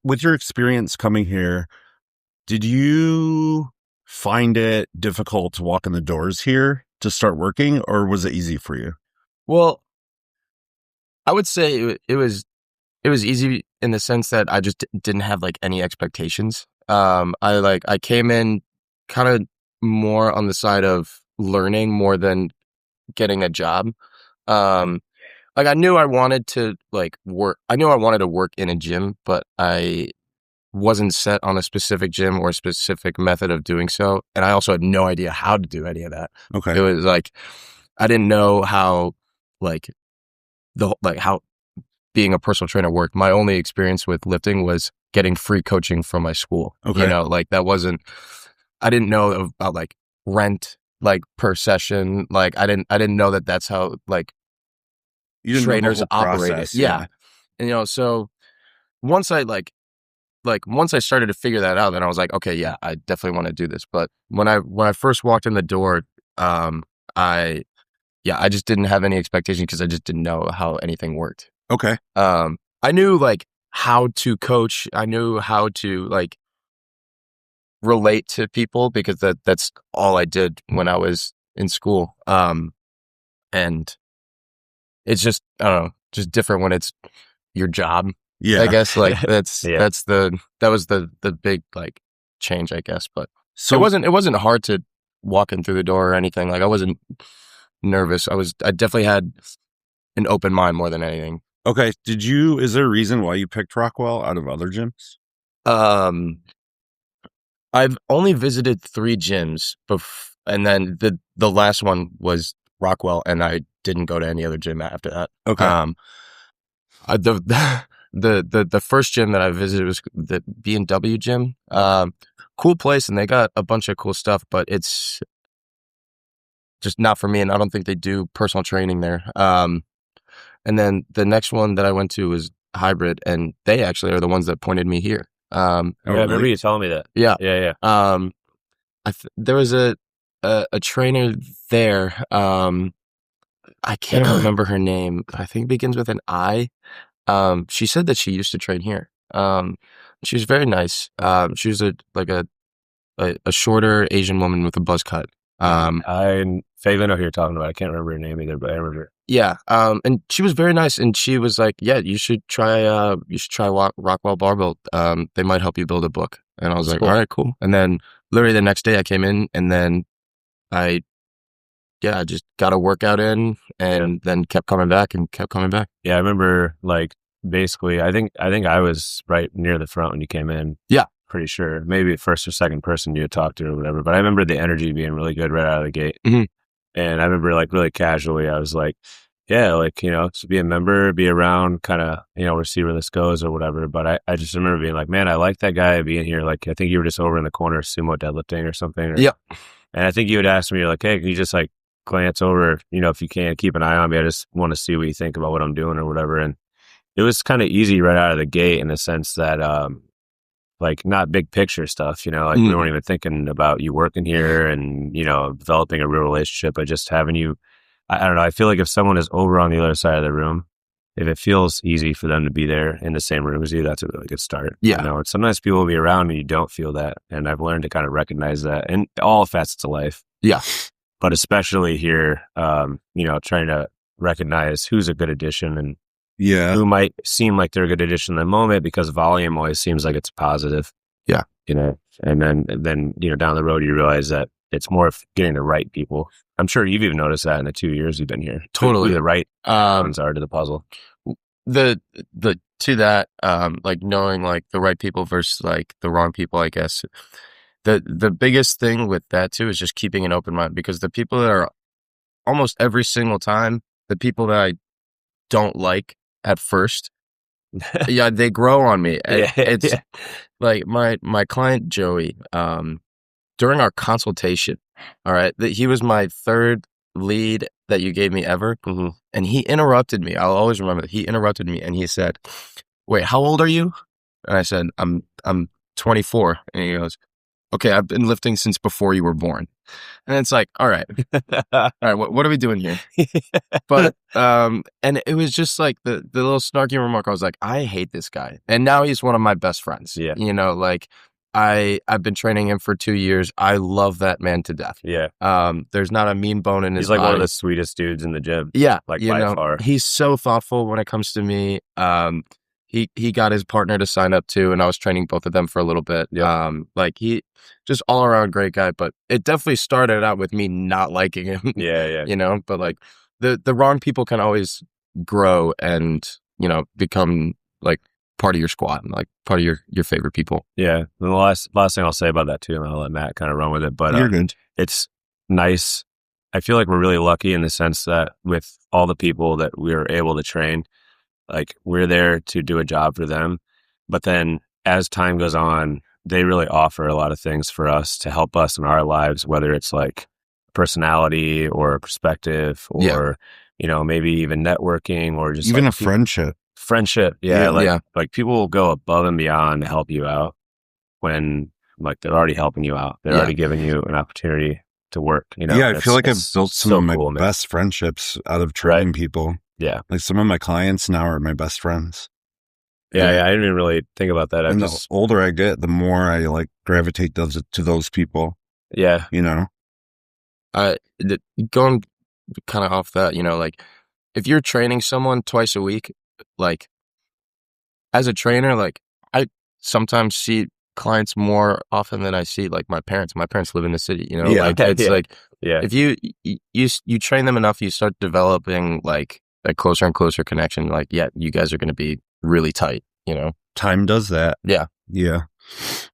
with your experience coming here, did you find it difficult to walk in the doors here to start working, or was it easy for you? Well, I would say it was easy in the sense that I just didn't have like any expectations. I came in kind of more on the side of learning more than getting a job. Like I knew I wanted to like work. I knew I wanted to work in a gym, but I wasn't set on a specific gym or a specific method of doing so. And I also had no idea how to do any of that. Okay. It was like I didn't know how like how being a personal trainer worked. My only experience with lifting was getting free coaching from my school. Okay. You know, like that wasn't, I didn't know about like rent, like per session. Like I didn't know that that's how like You didn't know the trainers whole operated. process, Yeah. And, you know, so once I once I started to figure that out, then I was like, okay, yeah, I definitely want to do this. But when I first walked in the door, I just didn't have any expectation because I just didn't know how anything worked. Okay. I knew like how to coach. I knew how to like relate to people because that's all I did when I was in school. And it's just, I don't know, just different when it's your job. Yeah. I guess like that was the big like change, I guess. But So it wasn't hard to walk in through the door or anything. Like I wasn't nervous. I definitely had an open mind more than anything. okay. Is there a reason why you picked Rockwell out of other gyms? I've only visited 3 gyms, and then the last one was Rockwell, and I didn't go to any other gym after that. Okay. The first gym that I visited was the B&W gym. Cool place, and they got a bunch of cool stuff, but it's just not for me, and I don't think they do personal training there. And then the next one that I went to was Hybrid, and they actually are the ones that pointed me here. I remember you telling me that. Yeah. Yeah. There was a trainer there. I can't remember her name. I think it begins with an I. She said that she used to train here. She was very nice. She was a shorter Asian woman with a buzz cut. I vaguely know who you're talking about. I can't remember her name either, but I remember her. Yeah. And she was very nice, and she was like, "Yeah, you should try Rockwell Barbell. They might help you build a book." And I was like, cool. "All right, cool." And then literally the next day I came in, and then I just got a workout in, and then kept coming back. Yeah, I remember like basically. I think I was right near the front when you came in. Yeah. Pretty sure. Maybe first or second person you had talked to or whatever. But I remember the energy being really good right out of the gate. Mm-hmm. And I remember like really casually, I was like, yeah, like, you know, to be a member, be around, kind of, you know, we'll see where this goes or whatever. But I just remember being like, man, I like that guy being here. Like, I think you were just over in the corner sumo deadlifting or something. Yeah. And I think you had asked me, like, hey, can you just like glance over, you know, if you can, keep an eye on me. I just want to see what you think about what I'm doing or whatever. And it was kind of easy right out of the gate in the sense that, like not big picture stuff, you know, like we weren't even thinking about you working here and, you know, developing a real relationship, but just having you, I don't know. I feel like if someone is over on the other side of the room, if it feels easy for them to be there in the same room as you, that's a really good start. Yeah. You know, and sometimes people will be around and you don't feel that. And I've learned to kind of recognize that in all facets of life. Yeah. But especially here, you know, trying to recognize who's a good addition and who might seem like they're a good addition in the moment because volume always seems like it's positive. Yeah. You know, and then, you know, down the road, you realize that it's more of getting the right people. I'm sure you've even noticed that in the 2 years you've been here. Totally. Who the right ones are to the puzzle. To that, like knowing like the right people versus like the wrong people, I guess. The biggest thing with that too is just keeping an open mind, because the people that are almost every single time, the people that I don't like at first, yeah, they grow on me. It's like my client Joey, during our consultation, all right, he was my third lead that you gave me ever. Mm-hmm. And he interrupted me. I'll always remember that. He interrupted me and he said, "Wait, how old are you?" And I said, I'm 24. And he goes, okay, I've been lifting since before you were born. And it's like, all right, what are we doing here? But, and it was just like the little snarky remark. I was like, I hate this guy. And now he's one of my best friends. Yeah. You know, like I've been training him for 2 years. I love that man to death. Yeah. There's not a mean bone in his He's like body. one of the sweetest dudes in the gym. Yeah. Like you by know, far. he's so thoughtful when it comes to me. He got his partner to sign up too, and I was training both of them for a little bit. Yep. Like he just all around great guy, but it definitely started out with me not liking him. Yeah. You know, but like the wrong people can always grow and, you know, become like part of your squad and like part of your favorite people. Yeah. And the last thing I'll say about that too, and I'll let Matt kind of run with it, but You're good. it's nice. I feel like we're really lucky in the sense that with all the people that we're able to train, like we're there to do a job for them. But then as time goes on, they really offer a lot of things for us to help us in our lives, whether it's like personality or perspective or, you know, maybe even networking or just Even like a friendship. Friendship. Yeah. Like people will go above and beyond to help you out when like they're already helping you out. They're already giving you an opportunity to work, you know? Yeah, I feel like I've built some of my cool, best friendships out of training people. Yeah. Like some of my clients now are my best friends. Yeah, I didn't even really think about that. And the older I get, the more I like gravitate to those people. Yeah. You know? Going kind of off that, you know, like if you're training someone twice a week, like as a trainer, like I sometimes see clients more often than I see like my parents. My parents live in the city, you know, like it's like, if you train them enough, you start developing like a closer and closer connection. Like, you guys are going to be really tight, you know? Time does that. Yeah. Yeah.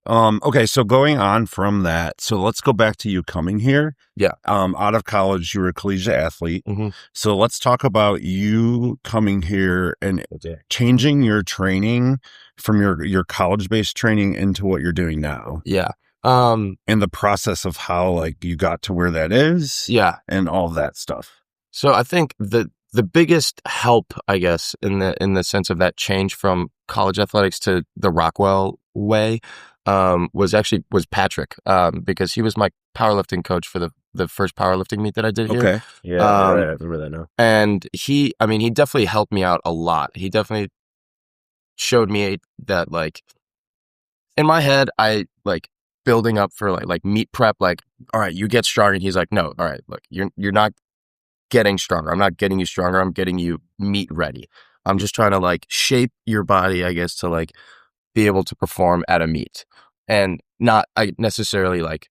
Okay. So going on from that, so let's go back to you coming here. Yeah. Out of college, you were a collegiate athlete. Mm-hmm. So let's talk about you coming here and changing your training from your college-based training into what you're doing now. Yeah. And the process of how like you got to where that is. Yeah. And all that stuff. So I think the biggest help, I guess, in the sense of that change from college athletics to the Rockwell way, was Patrick, because he was my powerlifting coach for the first powerlifting meet that I did here. Okay. Yeah, I remember that now. And he definitely helped me out a lot. He definitely showed me that, like, in my head, I like building up for like meet prep, like, all right, you get stronger. And he's like, no, all right, look, you're not getting stronger. I'm not getting you stronger. I'm getting you meet ready. I'm just trying to like shape your body, I guess, to like be able to perform at a meet, and not necessarily like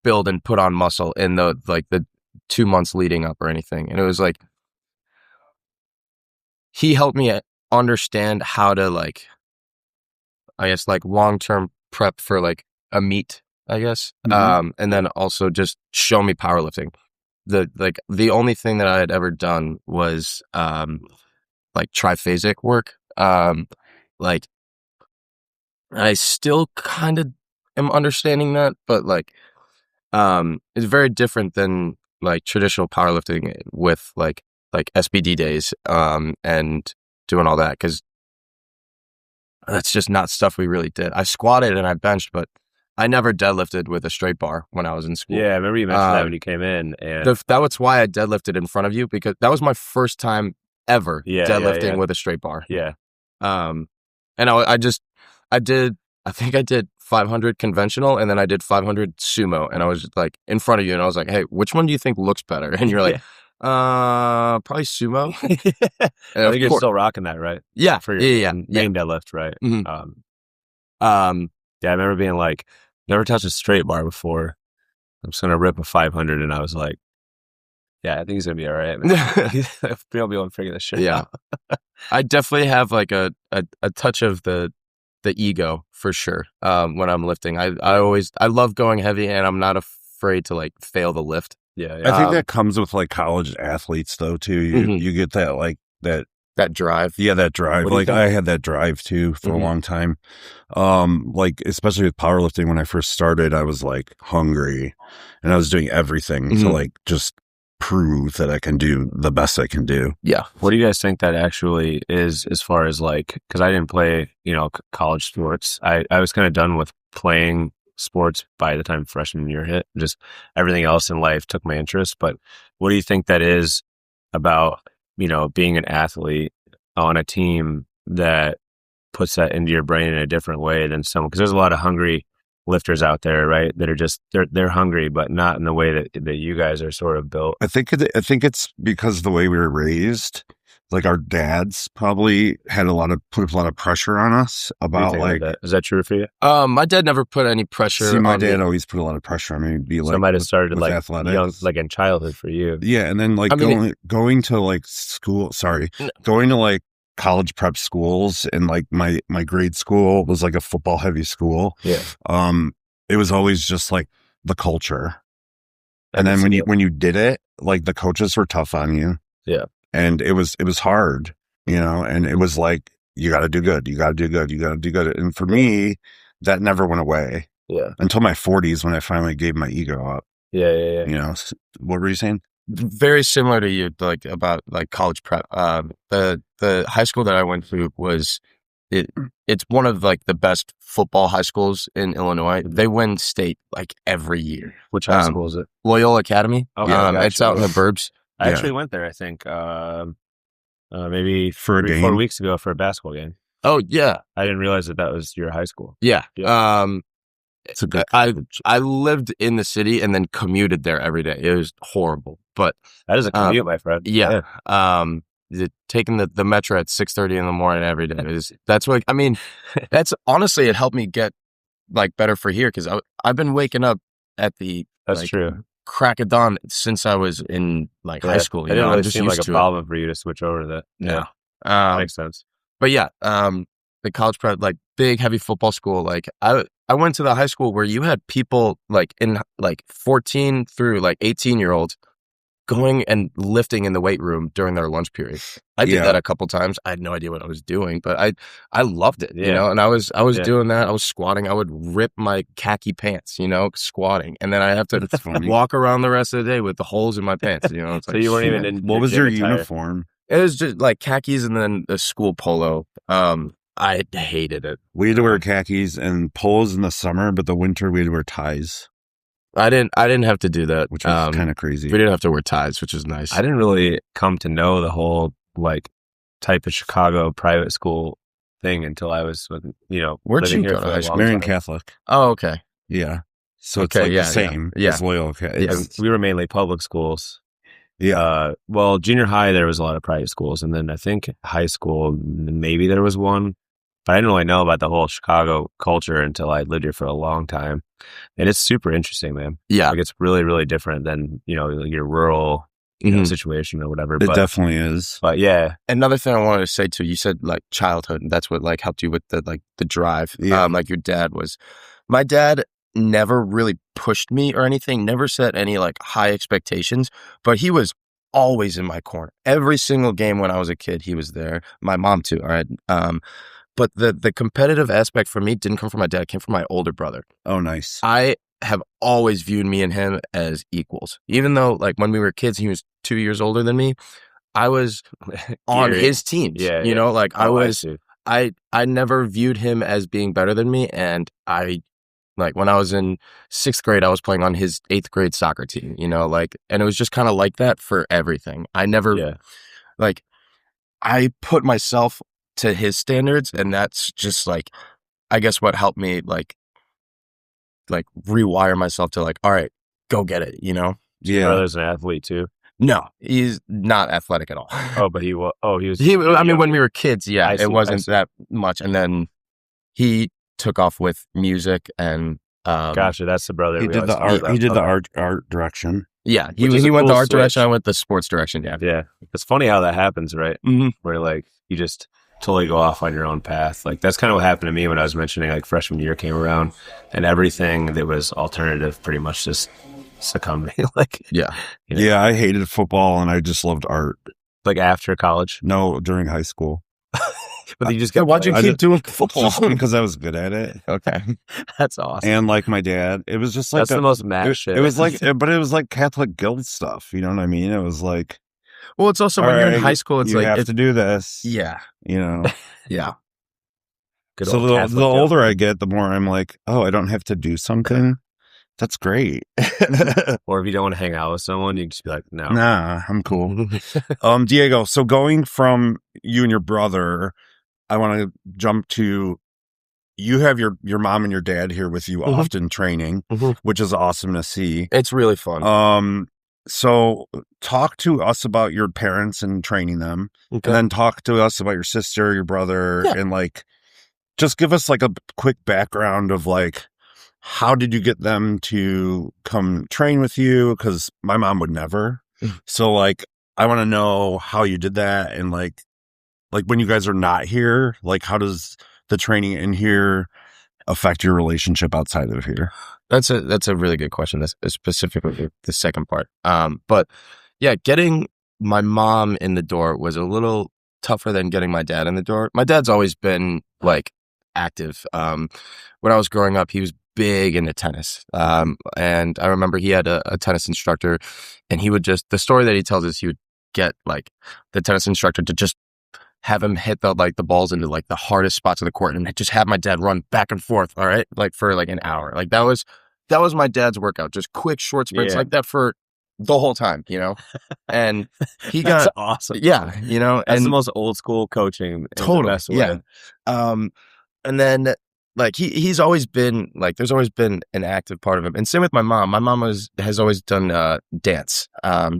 build and put on muscle in the 2 months leading up or anything. And it was like, he helped me understand how to like, I guess, like long-term prep for like a meet, I guess. Mm-hmm. And then also just show me powerlifting. The only thing that I had ever done was like triphasic work. Like I still kind of am understanding that, but like it's very different than like traditional powerlifting with like SBD days and doing all that, because that's just not stuff we really did. I squatted and I benched, but I never deadlifted with a straight bar when I was in school. Yeah, I remember you mentioned that when you came in. And that was why I deadlifted in front of you, because that was my first time ever deadlifting with a straight bar. Yeah. And I think I did 500 conventional, and then I did 500 sumo, and I was just like in front of you, and I was like, hey, which one do you think looks better? And you're like, probably sumo. And I think you're still rocking that, right? Yeah. For your main deadlift, right? Mm-hmm. Yeah, I remember being like, never touched a straight bar before. I'm just going to rip a 500. And I was like, yeah, I think he's going to be all right. We'll be able to figure this shit out. I definitely have like a touch of the ego for sure. When I'm lifting, I love going heavy, and I'm not afraid to like fail the lift. Yeah. I think that comes with like college athletes though too. You get that like that drive. Yeah, that drive. Like I had that drive too for a long time. Like especially with powerlifting, when I first started, I was like hungry, and I was doing everything to like just prove that I can do the best I can do. Yeah. What do you guys think that actually is, as far as like, because I didn't play, college sports. I was kind of done with playing sports by the time freshman year hit. Just everything else in life took my interest. But what do you think that is about, being an athlete on a team that puts that into your brain in a different way than someone? Because there's a lot of hungry lifters out there, right? That are just they're hungry, but not in the way that you guys are sort of built. I think it's because of the way we were raised. Like our dads probably had put a lot of pressure on us about that? Is that true for you? My dad never put any pressure. See, my dad always put a lot of pressure on me to be like. So might have started with like athletics. young, like in childhood for you. Yeah, and then like going to like school. Sorry, going to like college prep schools, and like my grade school was like a football heavy school. Yeah. It was always just like the culture, and then when you did it, like the coaches were tough on you. Yeah. And it was hard, and it was like, you got to do good. You got to do good. You got to do good. And for me, that never went away. Yeah. Until my 40s when I finally gave my ego up. Yeah. What were you saying? Very similar to you, like about like college prep. The high school that I went to it's one of like the best football high schools in Illinois. They win state like every year. Which high school is it? Loyola Academy. Oh, yeah, it's out in the burbs. I actually went there, I think, maybe 3-4 weeks ago for a basketball game. Oh, yeah. I didn't realize that was your high school. Yeah. It's a good. I lived in the city and then commuted there every day. It was horrible, but that is a commute, my friend. Yeah. Taking the metro at 6:30 in the morning every day that's honestly, it helped me get like better for here because I've been waking up at the true crack of dawn since I was in like high school. It didn't really seem like a problem for you to switch over to that. Yeah. That makes sense. But yeah, the college prep, like big heavy football school. Like I went to the high school where you had people like in like 14 through like 18-year-olds going and lifting in the weight room during their lunch period. I did that a couple times. I had no idea what I was doing, but I loved it, and I was doing that. I was squatting. I would rip my khaki pants, squatting. And then I have to walk around the rest of the day with the holes in my pants, It's so you weren't even in what was your uniform? It was just like khakis and then a school polo. I hated it. We had to wear khakis and polos in the summer, but the winter we had to wear ties. I didn't have to do that, which was kind of crazy. We didn't have to wear ties, which is nice. I didn't really come to know the whole like type of Chicago private school thing until I was, Where'd you here go to high school? Marian Catholic. Oh, okay. Yeah. So it's like the same as Loyola. We were mainly public schools. Yeah. Well, junior high, there was a lot of private schools. And then I think high school, maybe there was one. But I didn't really know about the whole Chicago culture until I lived here for a long time. And it's super interesting, man. Yeah. Like it's really, really different than, your rural situation or whatever. It definitely is. But yeah. Another thing I wanted to say too, you said like childhood, and that's what like helped you with the drive. Yeah. Like your dad was. My dad never really pushed me or anything, never set any like high expectations, but he was always in my corner. Every single game when I was a kid, he was there. My mom too, all right? But the competitive aspect for me didn't come from my dad, it came from my older brother. Oh, nice. I have always viewed me and him as equals. Even though like when we were kids, he was 2 years older than me, I was on his teams. Yeah, like I never viewed him as being better than me. And like when I was in 6th grade, I was playing on his 8th grade soccer team, and it was just kind of like that for everything. I never like I put myself to his standards, and that's just like I guess what helped me like rewire myself to like, all right, go get it, Your brother's an athlete too. No, he's not athletic at all. Oh, but he was. Oh, he was. I mean, when we were kids, it wasn't that much, and then he took off with music and. Gotcha, that's the brother. He did the art. He did the art direction. Yeah, he went the art direction. I went the sports direction. Yeah. It's funny how that happens, right? Mm-hmm. Where like you just totally go off on your own path. Like that's kind of what happened to me when I was mentioning like freshman year came around, and everything that was alternative pretty much just succumbed me. Like yeah, yeah, I hated football and I just loved art. Like after college? No, during high school. But you just why'd you keep doing football? Just because I was good at it. Okay, that's awesome. And like my dad, it was just like that's the most mad shit. It was like, but it was like Catholic guild stuff. You know what I mean? It was like, well, it's also when you're in high school, it's you like have to do this. Yeah, Yeah. Yeah. Good So old the Catholic older joke. I get, the more I'm like, oh, I don't have to do something. That's great. Or if you don't want to hang out with someone, you can just be like, no. Nah, I'm cool. Diego, so going from you and your brother, I want to jump to, you have your mom and your dad here with you often training, which is awesome to see. It's really fun. So talk to us about your parents and training them, and then talk to us about your sister, your brother, and like, just give us like a quick background of like, how did you get them to come train with you? Because my mom would never. So like, I want to know how you did that, and like when you guys are not here, like how does the training in here affect your relationship outside of here? That's a really good question. That's specifically the second part. But yeah, getting my mom in the door was a little tougher than getting my dad in the door. My dad's always been like active. When I was growing up, he was big into tennis. And I remember he had a tennis instructor, and he would just, the story that he tells is he would get like the tennis instructor to just have him hit the balls into like the hardest spots of the court, and just have my dad run back and forth. All right. Like for like an hour. Like that was my dad's workout. Just quick, short sprints like that for the whole time, and he That's got awesome. Yeah. That's the most old school coaching. Totally. The best way. Yeah. And then like he's always been like, there's always been an active part of him. And same with my mom. My mom has always done dance.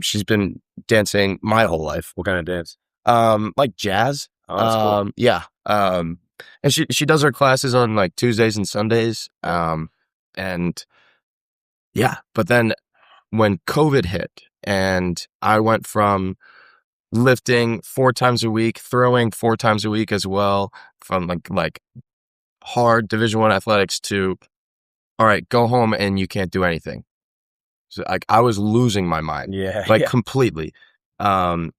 She's been dancing my whole life. What kind of dance? Like jazz. Oh, that's cool. Yeah. And she does her classes on like Tuesdays and Sundays. And yeah, but then when COVID hit, and I went from lifting 4 times a week, throwing 4 times a week as well, from like hard Division I athletics to, all right, go home and you can't do anything. So like I was losing my mind, completely. And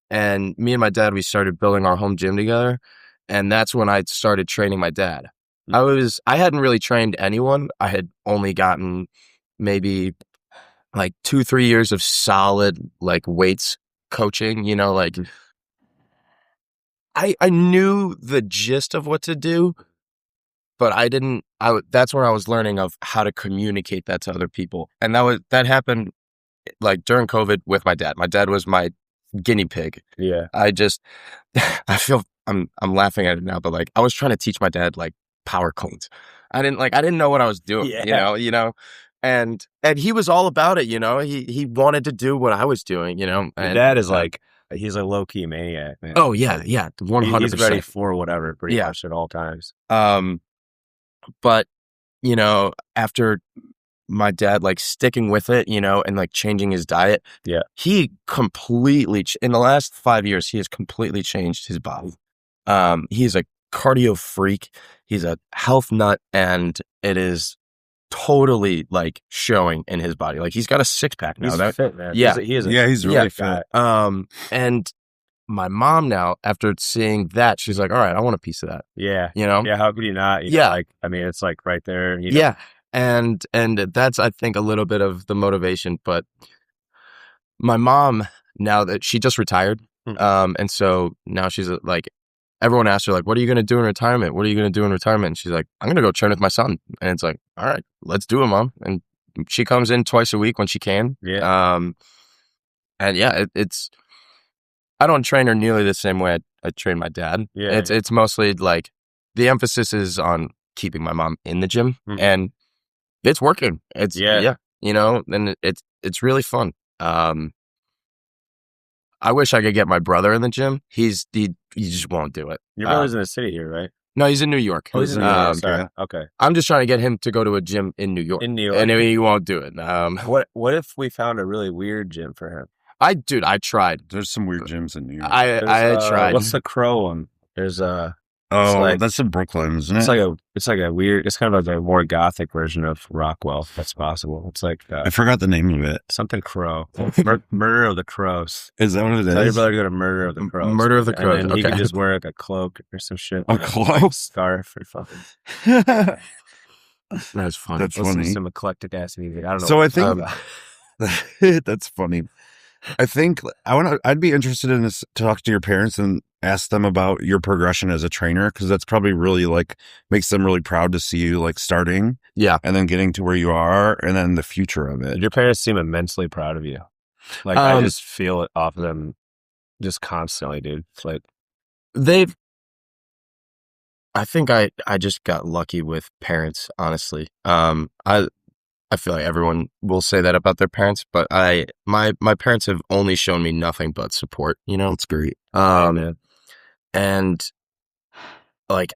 me and my dad, we started building our home gym together, and that's when I started training my dad. I hadn't really trained anyone. I had only gotten maybe like 2-3 years of solid like weights coaching, like I knew the gist of what to do, but that's where I was learning of how to communicate that to other people. And that happened like during COVID with my dad. My dad was my guinea pig. Yeah. I feel I'm laughing at it now, but like I was trying to teach my dad like power cleans. I didn't know what I was doing, and he was all about it, he wanted to do what I was doing, and Your dad is like, he's a low key maniac, man. Oh yeah. Like, yeah. 100%. He's ready for whatever pretty much at all times. But after my dad like sticking with it, and like changing his diet. Yeah. He completely, in the last 5 years, he has completely changed his body. He's a cardio freak. He's a health nut, and it is totally like showing in his body. Like he's got a 6-pack now. He's fit, man. Yeah. He's really fit. And my mom now, after seeing that, she's like, all right, I want a piece of that. Yeah. Yeah, how could you not? Like, I mean, it's like right there. Yeah. And that's, I think, a little bit of the motivation. But my mom, now that she just retired, and so now she's like, everyone asks her, like, what are you going to do in retirement? What are you going to do in retirement? And she's like, I'm going to go train with my son. And it's like, all right, let's do it, Mom. And she comes in twice a week when she can. Yeah. And yeah, it's, I don't train her nearly the same way I train my dad. Yeah. It's mostly like the emphasis is on keeping my mom in the gym, and it's working. It's and it's really fun. I wish I could get my brother in the gym. He just won't do it. Your brother's in the city here, right? No, he's in New York. Oh, he's in New York. Sorry. Okay. I'm just trying to get him to go to a gym in New York. And he won't do it. What if we found a really weird gym for him? I tried. There's some weird gyms in New York. I tried. What's the Crow one? There's that's in Brooklyn, isn't it? It's like a weird. It's kind of like a more gothic version of Rockwell. If that's possible. It's like I forgot the name of it. Something Crow. Murder of the Crows. Is that what it is? Tell your brother to go to Murder of the Crows. Murder of the Crows. And he can just wear like a cloak or some shit. A cloak, scarf, or fucking. That's funny. That's funny. Some eclectic ass music. I don't know. So I think that's funny. I think I'd be interested in this, to talk to your parents and ask them about your progression as a trainer? Because that's probably really like makes them really proud to see you like starting, and then getting to where you are, and then the future of it. Your parents seem immensely proud of you. Like I just feel it off of them, just constantly, dude. It's like I think I just got lucky with parents, honestly. I feel like everyone will say that about their parents, but my parents have only shown me nothing but support, you know? That's great. And like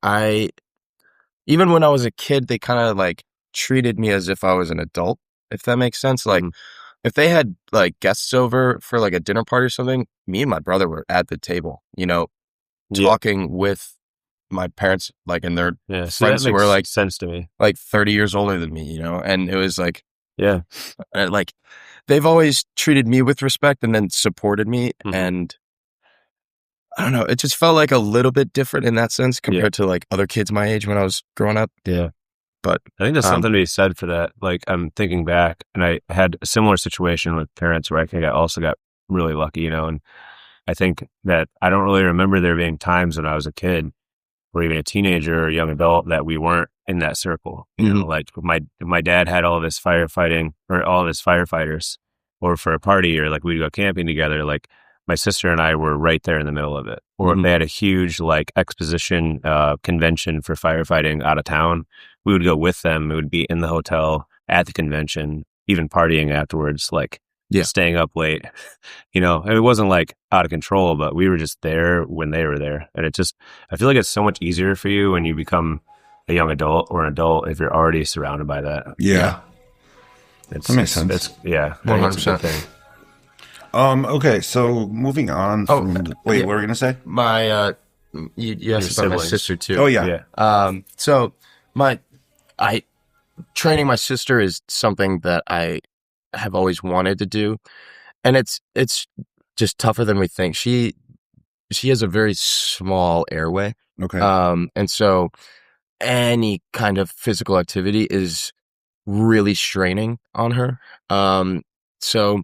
even when I was a kid, they kind of like treated me as if I was an adult, if that makes sense. Like if they had like guests over for like a dinner party or something, me and my brother were at the table, you know, talking with my parents, like, and their friends who were like sense to me, like 30 years older than me, you know, and it was like, like they've always treated me with respect and then supported me. And I don't know, it just felt like a little bit different in that sense compared to like other kids my age when I was growing up. But I think there's something to be said for that. Like I'm thinking back, and I had a similar situation with parents where I think I also got really lucky, you know, and I think that I don't really remember there being times when I was a kid or even a teenager or a young adult that we weren't in that circle. You know, like my dad had all of his firefighting or all of his firefighters, or for a party, or like we'd go camping together. Like my sister and I were right there in the middle of it. Or if they had a huge like exposition convention for firefighting out of town, we would go with them. We would be in the hotel at the convention, even partying afterwards, like staying up late, you know. And it wasn't like out of control, but we were just there when they were there. And it just, I feel like it's so much easier for you when you become a young adult or an adult if you're already surrounded by that. That makes sense. It's 100% thing. Okay, so moving on from what were you gonna say? My you asked about my sister too. Oh yeah. So training my sister is something that I have always wanted to do, and it's just tougher than we think. She has a very small airway. Okay. And so any kind of physical activity is really straining on her. So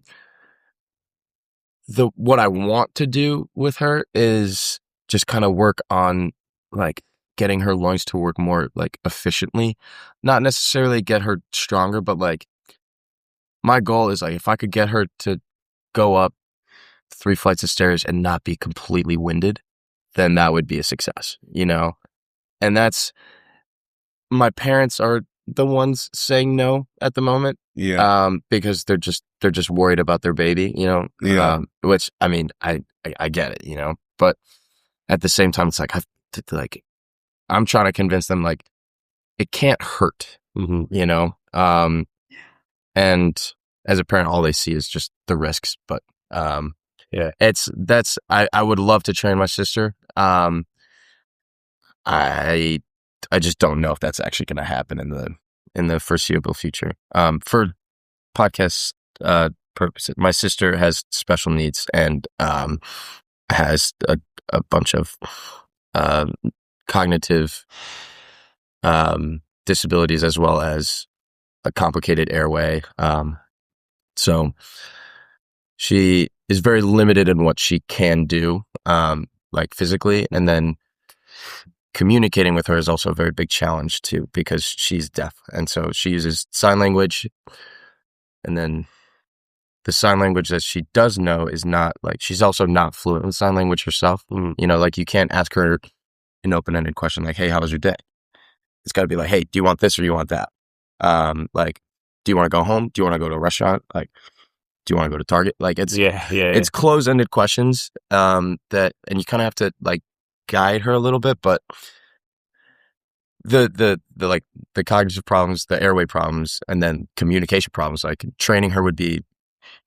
what I want to do with her is just kind of work on like getting her lungs to work more like efficiently, not necessarily get her stronger, but like my goal is like if I could get her to go up 3 flights of stairs and not be completely winded, then that would be a success, you know? And that's, my parents are the ones saying no at the moment. Because they're just worried about their baby, you know? Which, I mean, I get it, you know? But at the same time, it's like, I'm trying to convince them, like, it can't hurt, you know? And as a parent, all they see is just the risks. But I would love to train my sister. I just don't know if that's actually going to happen in the foreseeable future. For podcast purposes, my sister has special needs and has a bunch of cognitive disabilities as well as a complicated airway. So she is very limited in what she can do, like physically, and then communicating with her is also a very big challenge too, because she's deaf. And so she uses sign language, and then the sign language that she does know is not like, she's also not fluent in sign language herself. You know, like you can't ask her an open-ended question like, hey, how was your day? It's got to be like, hey, do you want this or do you want that? Like, do you want to go home? Do you want to go to a restaurant? Like, do you want to go to Target? Like it's, it's closed-ended questions, and you kind of have to like guide her a little bit, but the cognitive problems, the airway problems, and then communication problems, like training her would be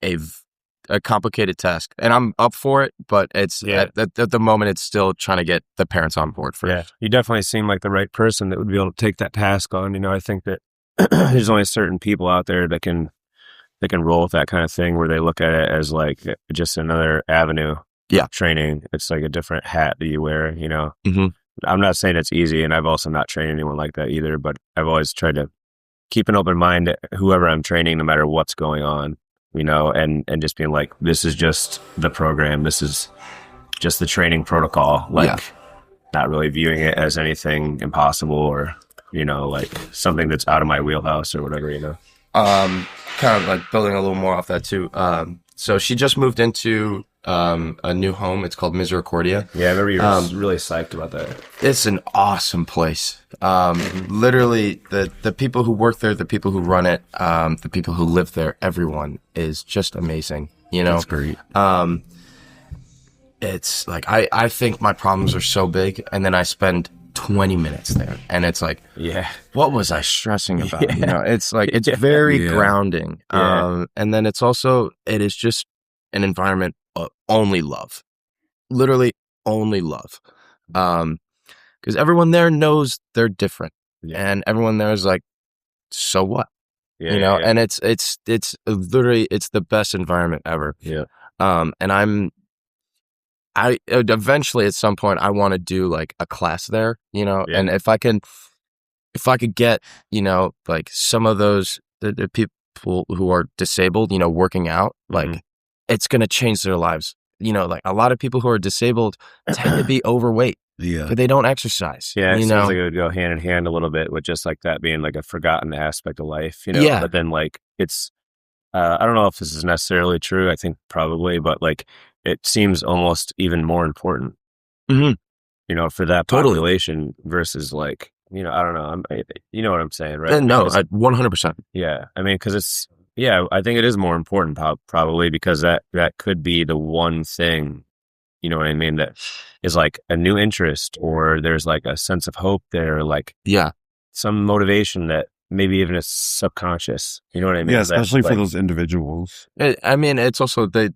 a complicated task, and I'm up for it, but it's at the moment it's still trying to get the parents on board for it. You definitely seem like the right person that would be able to take that task on. You know, I think that there's only certain people out there that can roll with that kind of thing, where they look at it as like just another avenue of training. It's like a different hat that you wear, you know. I'm not saying it's easy, and I've also not trained anyone like that either, but I've always tried to keep an open mind to whoever I'm training, no matter what's going on, you know, and just being like, this is just the program. This is just the training protocol, like not really viewing it as anything impossible or, you know, like something that's out of my wheelhouse or whatever, you know. Kind of like building a little more off that too. So she just moved into a new home. It's called Misericordia. Yeah, I remember you were really psyched about that. It's an awesome place. Literally, the people who work there, the people who run it, the people who live there, everyone is just amazing. You know, That's great. It's like I think my problems are so big, and then I spend 20 minutes there, and it's like, what was I stressing about? You know, it's like it's very grounding. And then it is just an environment of only love, literally only love, because everyone there knows they're different, and everyone there is like, so what? You know, and it's literally it's the best environment ever. And I eventually at some point I want to do like a class there, you know, and if I could get, you know, like some of those the people who are disabled, you know, working out, like it's going to change their lives. You know, like a lot of people who are disabled tend to be overweight. But they don't exercise. Yeah, it you seems know? like it would go hand in hand a little bit with just like that being like a forgotten aspect of life, you know? But then like it's, I don't know if this is necessarily true. I think probably, but like it seems almost even more important, you know, for that population versus like, you know, I don't know. You know what I'm saying, right? No, 100%. Yeah. I mean, because it's, I think it is more important probably because that could be the one thing, you know what I mean, that is like a new interest or there's like a sense of hope there, like some motivation that maybe even is subconscious. You know what I mean? Yeah, especially for like, those individuals. I mean, it's also the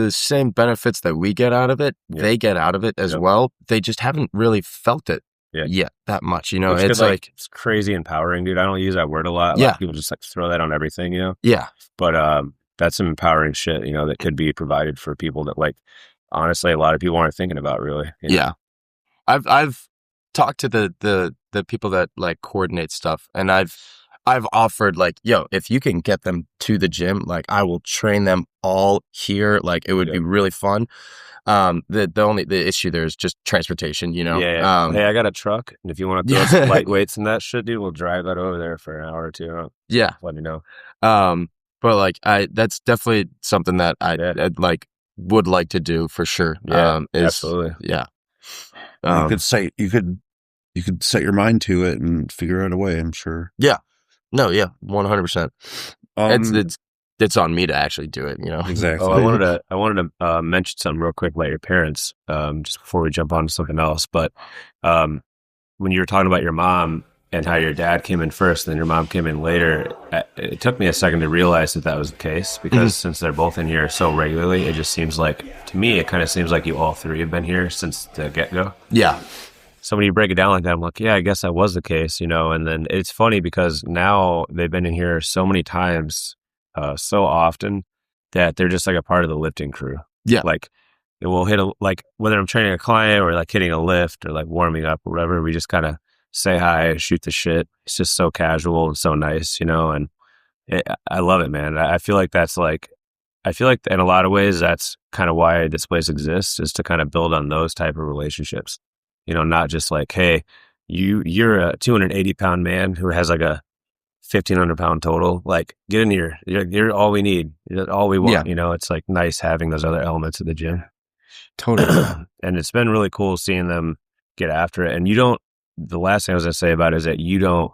same benefits that we get out of it. They get out of it as well. They just haven't really felt it yet that much. You know, it's like it's crazy empowering, dude. I don't use that word a lot. A lot of people just like throw that on everything, you know? Yeah. But that's some empowering shit, you know, that could be provided for people that like, honestly, a lot of people aren't thinking about really. You know? Yeah. I've talked to the people that like coordinate stuff, and I've offered like, yo, if you can get them to the gym, like I will train them all here. Like it would be really fun. The issue there is just transportation, you know? Hey, I got a truck, and if you want to throw some lightweights and that shit, dude, we'll drive that over there for an hour or two. Let me know. But like that's definitely something that I'd like would like to do for sure. Absolutely. You could set your mind to it and figure out a way, I'm sure. 100%. It's on me to actually do it, you know. Exactly. I wanted to mention something real quick about your parents, just before we jump on to something else. But when you were talking about your mom and how your dad came in first and then your mom came in later, it took me a second to realize that was the case, because since they're both in here so regularly, it just seems like, to me, it kind of seems like you all three have been here since the get-go. So when you break it down like that, I'm like, I guess that was the case, you know. And then it's funny because now they've been in here so many times, so often, that they're just like a part of the lifting crew. Like we'll hit like whether I'm training a client or like hitting a lift or like warming up or whatever, we just kind of say hi, shoot the shit. It's just so casual and so nice, you know, and I love it, man. I feel like in a lot of ways, that's kind of why this place exists, is to kind of build on those type of relationships, you know, not just like, hey, you're a 280-pound man who has like a 1,500-pound total, like get in here. You're all we need. You're all we want. You know, it's like nice having those other elements of the gym. Totally. And it's been really cool seeing them get after it. And the last thing I was going to say about it is that you don't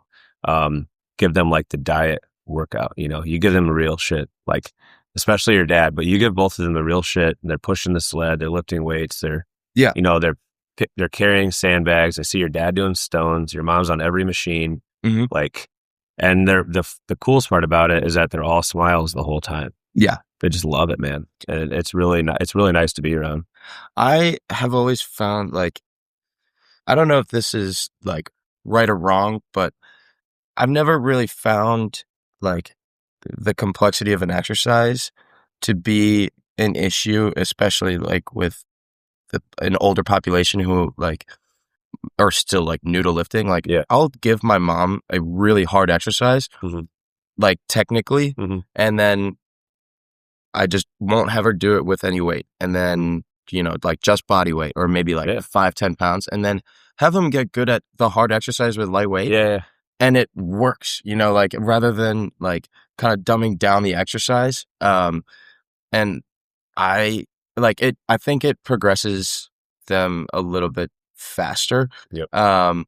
give them like the diet workout, you know, you give them the real shit, like especially your dad, but you give both of them the real shit. And they're pushing the sled, they're lifting weights, they're you know, they're carrying sandbags. I see your dad doing stones, your mom's on every machine, like, and the coolest part about it is that they're all smiles the whole time. They just love it, man. And it's really nice to be around. I have always found, like, I don't know if this is like right or wrong, but I've never really found like the complexity of an exercise to be an issue, especially like with an older population who like are still like new to lifting. Like I'll give my mom a really hard exercise, like technically, and then I just won't have her do it with any weight. And then like just body weight or maybe like 5-10 pounds, and then have them get good at the hard exercise with lightweight. Yeah. And it works, like rather than like kind of dumbing down the exercise. And I like it. I think it progresses them a little bit faster. Yep. And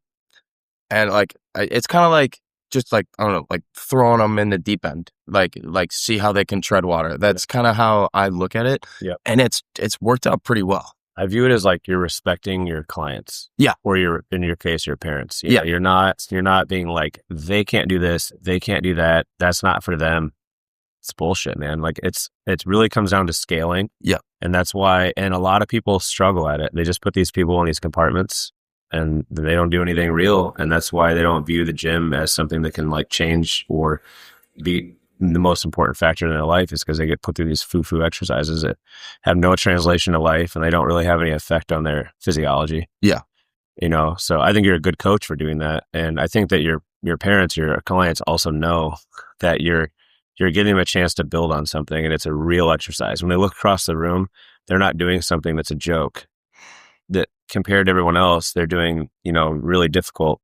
like it's kind of like just like I don't know, like throwing them in the deep end, like see how they can tread water. That's kind of how I look at it. Yep. And it's worked out pretty well. I view it as like you're respecting your clients. Yeah. Or in your case, your parents. Yeah. You're not being like, they can't do this, they can't do that. That's not for them. It's bullshit, man. Like it really comes down to scaling. Yeah. And that's why, and a lot of people struggle at it. They just put these people in these compartments and they don't do anything real. And that's why they don't view the gym as something that can like change or be the most important factor in their life, is because they get put through these foo-foo exercises that have no translation to life and they don't really have any effect on their physiology. Yeah. So I think you're a good coach for doing that. And I think that your parents, your clients also know that you're giving them a chance to build on something, and it's a real exercise. When they look across the room, they're not doing something that's a joke. That compared to everyone else, they're doing, really difficult,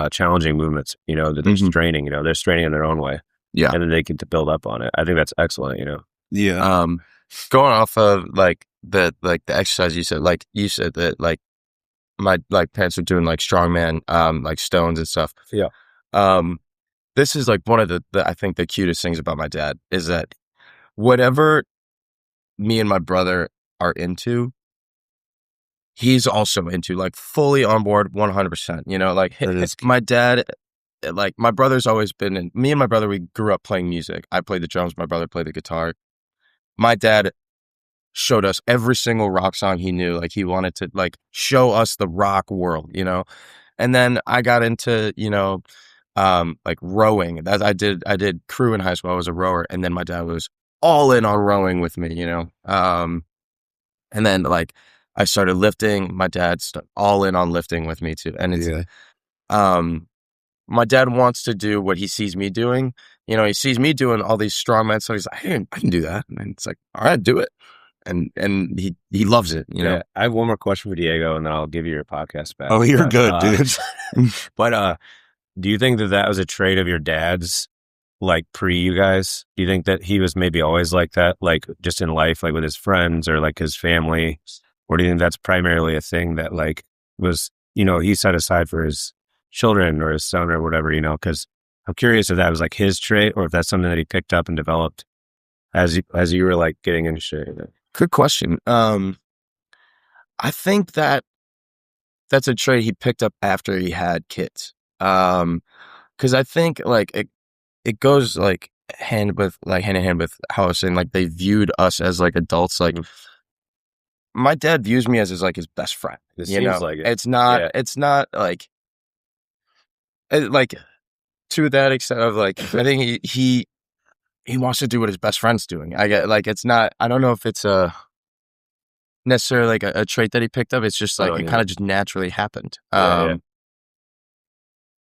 challenging movements, that they're straining, they're straining in their own way. Yeah. And then they get to build up on it. I think that's excellent, Yeah. Going off of like the exercise you said that like my like parents are doing like strongman, like stones and stuff. Yeah. This is like one of the I think the cutest things about my dad is that whatever me and my brother are into, he's also into, like fully on board 100%. Like my dad, like my brother's always been in, me and my brother, we grew up playing music. I played the drums, my brother played the guitar. My dad showed us every single rock song he knew. Like he wanted to like show us the rock world, and then I got into, like rowing. I did crew in high school. I was a rower, and then my dad was all in on rowing with me, and then like I started lifting. My dad's all in on lifting with me too, and it's my dad wants to do what he sees me doing. He sees me doing all these strongman, so he's like, hey, I can do that, and it's like, all right, do it, and he loves it. Yeah. I have one more question for Diego, and then I'll give you your podcast back. Oh, you're good, dude. But do you think that was a trait of your dad's, like pre you guys? Do you think that he was maybe always like that, like just in life, like with his friends or like his family? Or do you think that's primarily a thing that like was, he set aside for his children or his son or whatever, because I'm curious if that was like his trait or if that's something that he picked up and developed as you were like getting into shit. Good question. I think that's a trait he picked up after he had kids. Because I think like it goes like hand in hand with how I was saying, like they viewed us as like adults. Like my dad views me as his best friend. It seems like it. It's not like to that extent of like I think he wants to do what his best friend's doing. I get like it's not. I don't know if it's necessarily like a trait that he picked up. It's just like it kind of just naturally happened.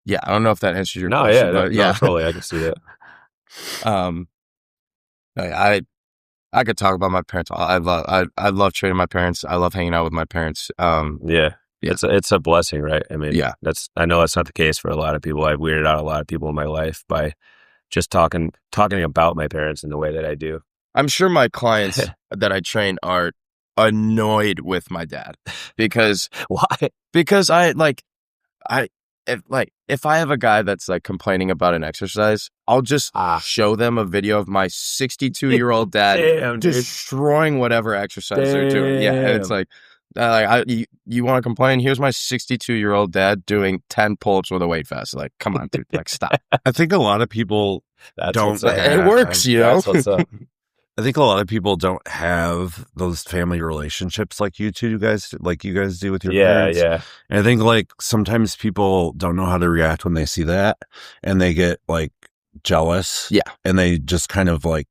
Yeah, I don't know if that answers your question. No, totally. I can see that. I could talk about my parents. I love training my parents. I love hanging out with my parents. Yeah. It's a blessing, right? I mean, I know that's not the case for a lot of people. I've weirded out a lot of people in my life by just talking about my parents in the way that I do. I'm sure my clients that I train are annoyed with my dad because why? Because if I have a guy that's like complaining about an exercise, I'll just show them a video of my 62-year-old dad destroying whatever exercise they're doing. Yeah, and it's like, you want to complain? Here's my 62-year-old dad doing 10 pull-ups with a weight vest. Like, come on, dude, like stop. I think a lot of people don't. It works, That's what's up. I think a lot of people don't have those family relationships like you guys do with your parents. Yeah. And I think like sometimes people don't know how to react when they see that and they get like jealous. Yeah. And they just kind of like,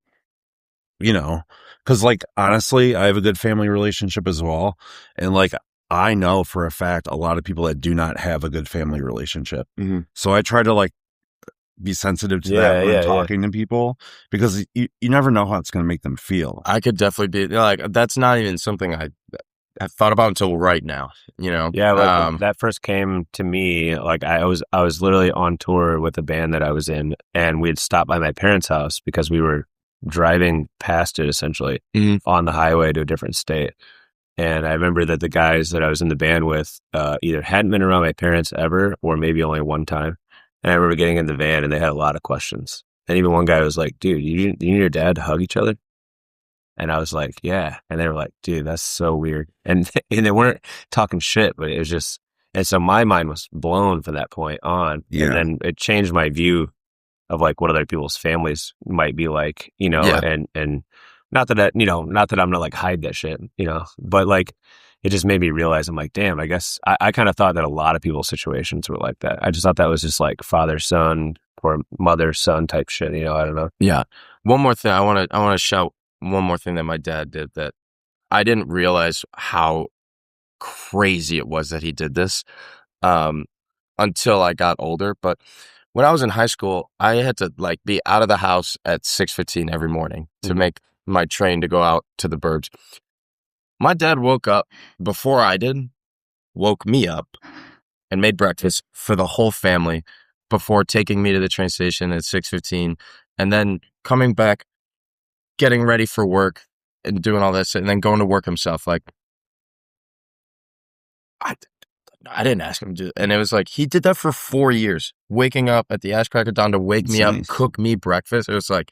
because like honestly, I have a good family relationship as well. And like I know for a fact a lot of people that do not have a good family relationship. Mm-hmm. So I try to like be sensitive to that when talking to people because you never know how it's going to make them feel. I could definitely be like, that's not even something have thought about until right now, Yeah, like when that first came to me, like I was literally on tour with a band that I was in, and we had stopped by my parents' house because we were driving past it essentially on the highway to a different state. And I remember that the guys that I was in the band with either hadn't been around my parents ever, or maybe only one time. And I remember getting in the van, and they had a lot of questions. And even one guy was like, "Dude, you and your dad hug each other?" And I was like, "Yeah." And they were like, "Dude, that's so weird." And they weren't talking shit, but it was just, and so my mind was blown from that point on. Yeah. And then it changed my view of like what other people's families might be like, and not that not that I'm gonna like hide that shit, but like it just made me realize, I'm like, damn, I guess I kind of thought that a lot of people's situations were like that. I just thought that was just like father son or mother son type shit, I don't know. Yeah. One more thing I want to shout. One more thing that my dad did that I didn't realize how crazy it was that he did this until I got older. But when I was in high school, I had to like be out of the house at 6:15 every morning to make my train to go out to the burbs. My dad woke up before I did, woke me up, and made breakfast for the whole family before taking me to the train station at 6:15, and then coming back, getting ready for work and doing all this, and then going to work himself. Like, I didn't ask him to do it. And it was like, he did that for 4 years, waking up at the ass crack of dawn to wake me up, cook me breakfast. It was like,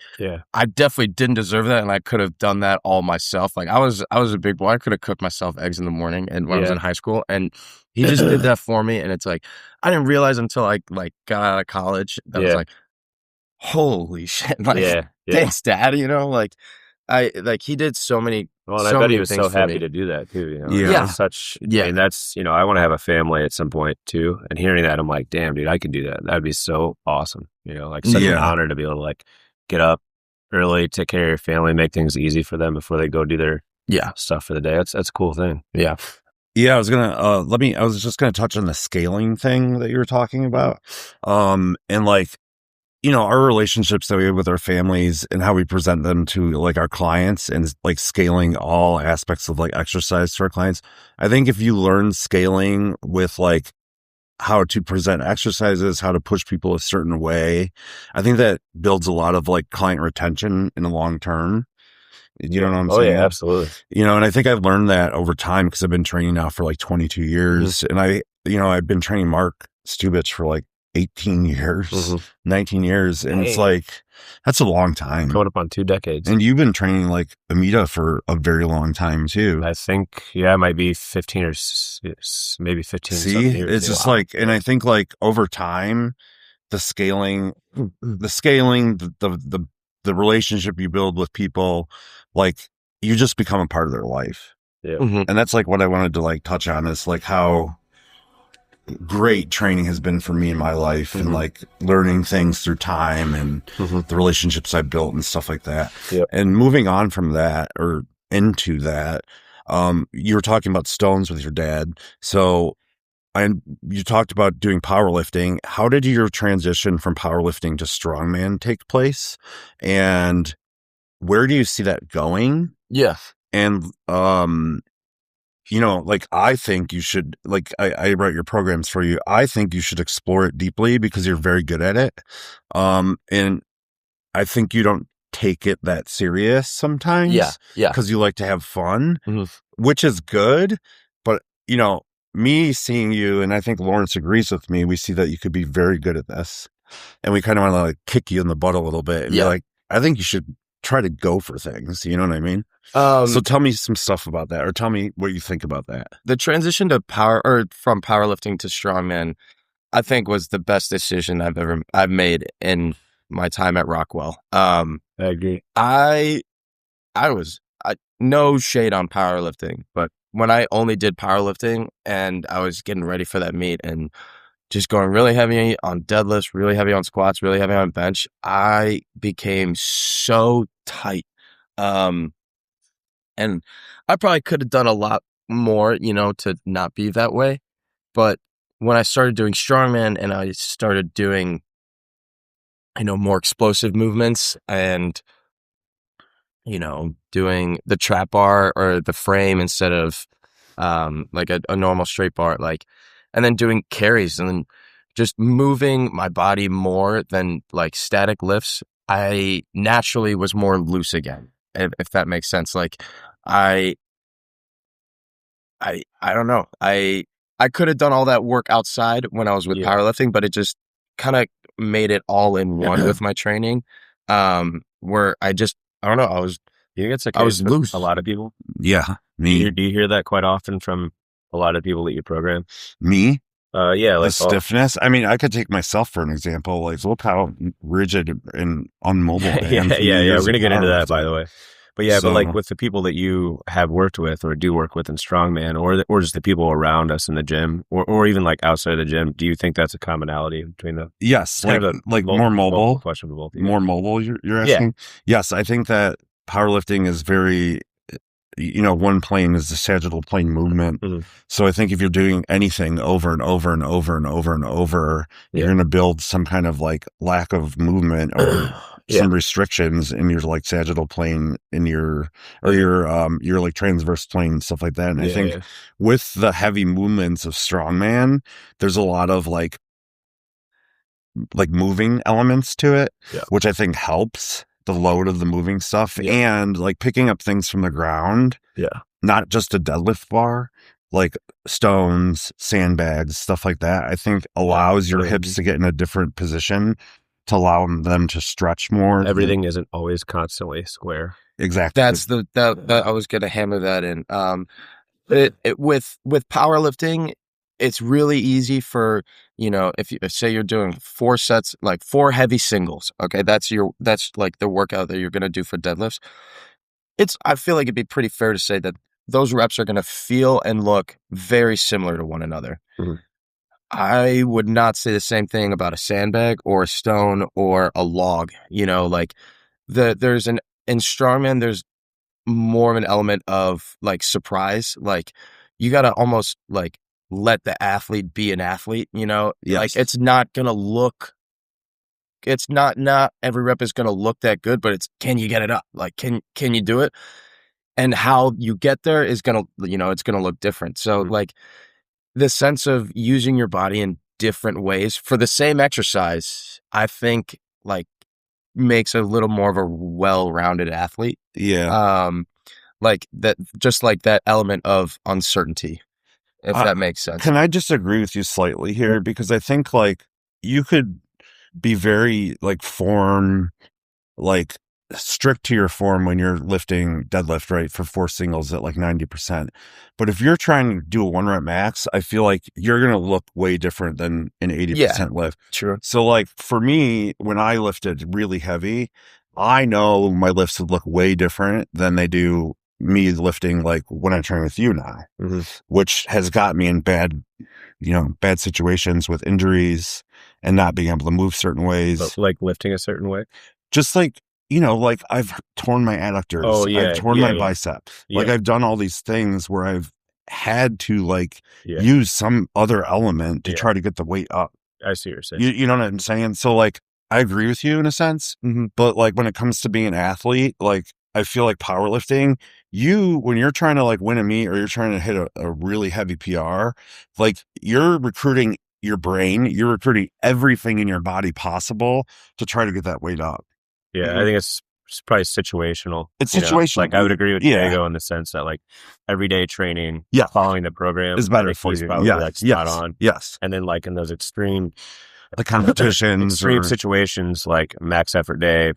I definitely didn't deserve that. And I could have done that all myself. Like I was a big boy. I could have cooked myself eggs in the morning and when I was in high school, and he just did that for me. And it's like, I didn't realize until I like got out of college that I was like, holy shit. Like, thanks, Dad. He did so many. Well, and I bet he was so happy to do that too. And that's, I want to have a family at some point too. And hearing that, I'm like, damn, dude, I could do that. That'd be so awesome. Like such an honor to be able to like get up early, take care of your family, make things easy for them before they go do their stuff for the day. That's a cool thing. Yeah. Yeah, I was just gonna touch on the scaling thing that you were talking about. And like, our relationships that we have with our families and how we present them to like our clients, and like scaling all aspects of like exercise to our clients. I think if you learn scaling with like how to present exercises, how to push people a certain way, I think that builds a lot of like client retention in the long term. You know what I'm saying? Oh yeah, absolutely. And I think I've learned that over time because I've been training now for like 22 years. And I've been training Mark Stubich for like 18 years, 19 years. And it's like, that's a long time. Going up on 2 decades. And you've been training like Amita for a very long time too. I think, it might be 15 or maybe 15. See, it's just like, and I think like over time, the scaling, the relationship you build with people, like you just become a part of their life. Yeah. And that's like what I wanted to like touch on is like how great training has been for me in my life, and like learning things through time and the relationships I built and stuff like that. Yep. And moving on from that or into that, you were talking about stones with your dad. So you talked about doing powerlifting. How did your transition from powerlifting to strongman take place? And where do you see that going? Yeah. And, like I think you should, like I write your programs for you. I think you should explore it deeply because you're very good at it. And I think you don't take it that serious sometimes. Yeah. Because you like to have fun, which is good. But, me seeing you, and I think Lawrence agrees with me, we see that you could be very good at this. And we kind of want to like kick you in the butt a little bit and be like, I think you should try to go for things. You know what I mean? So tell me some stuff about that, or tell me what you think about that. The transition to from powerlifting to strongman, I think was the best decision I've made in my time at Rockwell. I agree. I no shade on powerlifting, but when I only did powerlifting and I was getting ready for that meet and just going really heavy on deadlifts, really heavy on squats, really heavy on bench, I became so tight. And I probably could have done a lot more, to not be that way. But when I started doing strongman and I started doing, more explosive movements and, doing the trap bar or the frame instead of like a normal straight bar, like, and then doing carries and then just moving my body more than like static lifts. I naturally was more loose again, if that makes sense. Like I don't know. I could have done all that work outside when I was with powerlifting, but it just kind of made it all in one with my training. Where I don't know. I was loose. A lot of people. Yeah, me. Do you hear that quite often from a lot of people that you program? Me? Yeah, like the stiffness. I mean, I could take myself for an example. Like, look how rigid and unmobile I am. Yeah. We're gonna get into that, by the way. But yeah, but like with the people that you have worked with or do work with in Strongman, or just the people around us in the gym, or even like outside of the gym, do you think that's a commonality between the? Yes, like more mobile. Question for both of you. More mobile. You're asking? Yeah. Yes, I think that powerlifting is very. One plane is the sagittal plane movement. Mm-hmm. So I think if you're doing anything over and over and over and over and over, you're going to build some kind of like lack of movement or some restrictions in your like sagittal plane in your like transverse plane and stuff like that. And I think with the heavy movements of Strongman, there's a lot of like moving elements to it, which I think helps the load of the moving stuff and like picking up things from the ground. Yeah. Not just a deadlift bar, like stones, sandbags, stuff like that. I think allows your hips to get in a different position to allow them to stretch more. Everything isn't always constantly square. Exactly. That's that I was going to hammer that in. With powerlifting, it's really easy for, if say you're doing 4 sets, like 4 heavy singles. Okay. That's like the workout that you're going to do for deadlifts. I feel like it'd be pretty fair to say that those reps are going to feel and look very similar to one another. Mm-hmm. I would not say the same thing about a sandbag or a stone or a log, like in Strongman, there's more of an element of like surprise. Like you got to almost like let the athlete be an athlete, Yes. Like it's not every rep is going to look that good, but can you get it up? Like, can you do it? And how you get there is going to, it's going to look different. So like the sense of using your body in different ways for the same exercise, I think like makes a little more of a well-rounded athlete. Yeah. Like that, just like that element of uncertainty, if that makes sense. Can I disagree with you slightly here? Because I think like you could be very like strict to your form when you're lifting deadlift, right? For 4 singles at like 90%. But if you're trying to do a 1 rep max, I feel like you're going to look way different than an 80% lift. Sure. So like for me, when I lifted really heavy, I know my lifts would look way different than they do me lifting like when I train with you now, which has got me in bad situations with injuries and not being able to move certain ways. But like lifting a certain way? Just like, like I've torn my adductors. Oh, yeah. I've torn my bicep. Yeah. Like I've done all these things where I've had to like use some other element to try to get the weight up. I see what you're saying. You know what I'm saying? So like, I agree with you in a sense, but like when it comes to being an athlete, like I feel like powerlifting, when you're trying to like win a meet or you're trying to hit a really heavy PR, like you're recruiting your brain, you're recruiting everything in your body possible to try to get that weight up. Yeah, I think it's probably situational. It's situational. Like I would agree with Diego in the sense that like everyday training, following the program is better for you. Like spot on. Yes. And then like in those extreme competitions, situations like max effort day,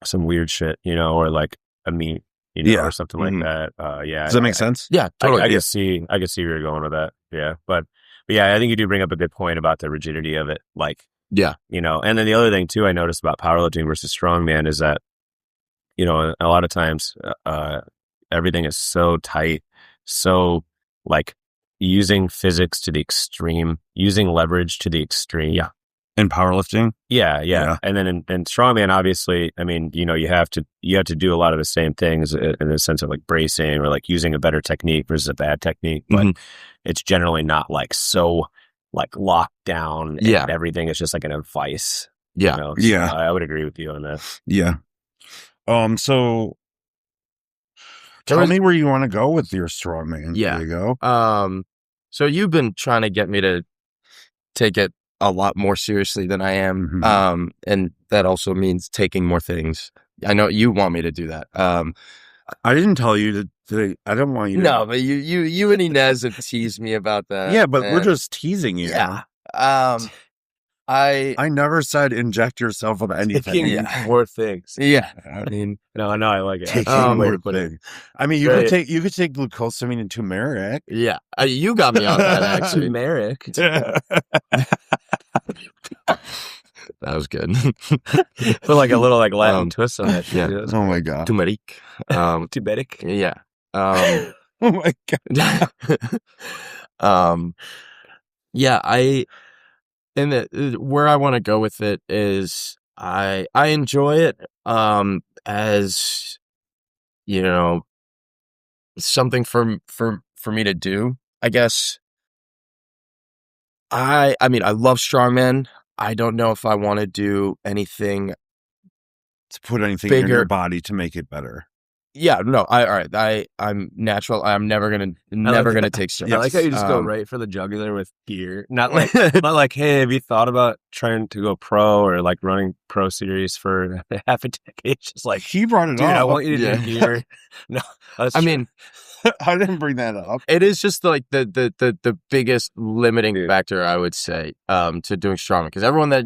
some weird shit, or like a meet, or something like that. Does that make sense? Yeah, totally. I can see where you're going with that. Yeah, but yeah, I think you do bring up a good point about the rigidity of it. Like, and then the other thing too I noticed about powerlifting versus strongman is that, a lot of times everything is so tight, so like using physics to the extreme, using leverage to the extreme. Yeah. In powerlifting? Yeah. And then in strongman, obviously, I mean, you have to do a lot of the same things in the sense of like bracing or like using a better technique versus a bad technique, but it's generally not like so like locked down and everything is just like an advice. Yeah. So I would agree with you on that. Yeah. So Tell me where you want to go with your strongman. Yeah. Diego. So you've been trying to get me to take it a lot more seriously than I am. Mm-hmm. And that also means taking more things. I know you want me to do that. I didn't tell you to I don't want you to. No, but you and Inez have teased me about that. Yeah, but we're just teasing you. Yeah. I never said inject yourself with anything. Taking more things. Yeah. I mean, No, I like it. Taking more things. I mean, you Right. could take glucosamine and turmeric. yeah. You got me on that, actually. Turmeric. That was good. Put like a little like Latin twist on that shit. yeah. Dude. Oh my god. Turmeric. Turmeric. Yeah. Oh my god. Yeah, where I want to go with it is I enjoy it as, you know, something for me to do, I guess. I mean, I love strongman. I don't know if I want to do anything To put anything bigger in your body to make it better. Yeah, no, I'm natural. I'm never gonna take strength. I like how you just go right for the jugular with gear. Not like, hey, have you thought about trying to go pro or like running pro series for half a decade? Just like, He brought it dude, up. I want you to do gear. No, I mean, I didn't bring that up. it is just like the biggest limiting factor, I would say, to doing strongman, because everyone that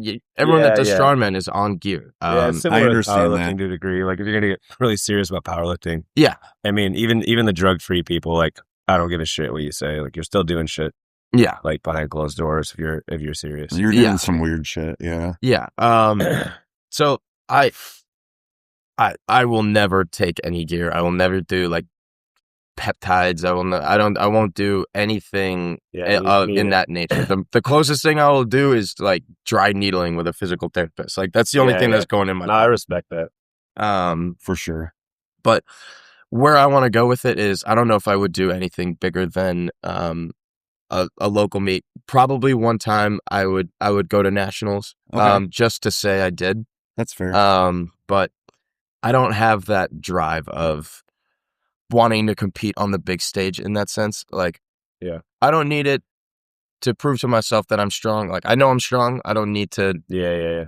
does strongman is on gear. It's similar I understand to that. powerlifting to a degree. Like if you're gonna get really serious about powerlifting, Yeah. I mean, even the drug-free people, like, I don't give a shit what you say. Like, you're still doing shit, Yeah. like behind closed doors if you're serious. You're doing some weird shit. Yeah. Yeah. So I will never take any gear. I will never do like peptides. I won't do anything in that nature. The closest thing I will do is like dry needling with a physical therapist. Like that's the only thing that's going in my. No, I respect that. For sure. But where I want to go with it is, I don't know if I would do anything bigger than a local meet. Probably one time I would go to nationals, just to say I did. That's fair. But I don't have that drive of wanting to compete on the big stage in that sense. Like, yeah, I don't need it to prove to myself that I'm strong. Like, I know I'm strong. I don't need to. Yeah.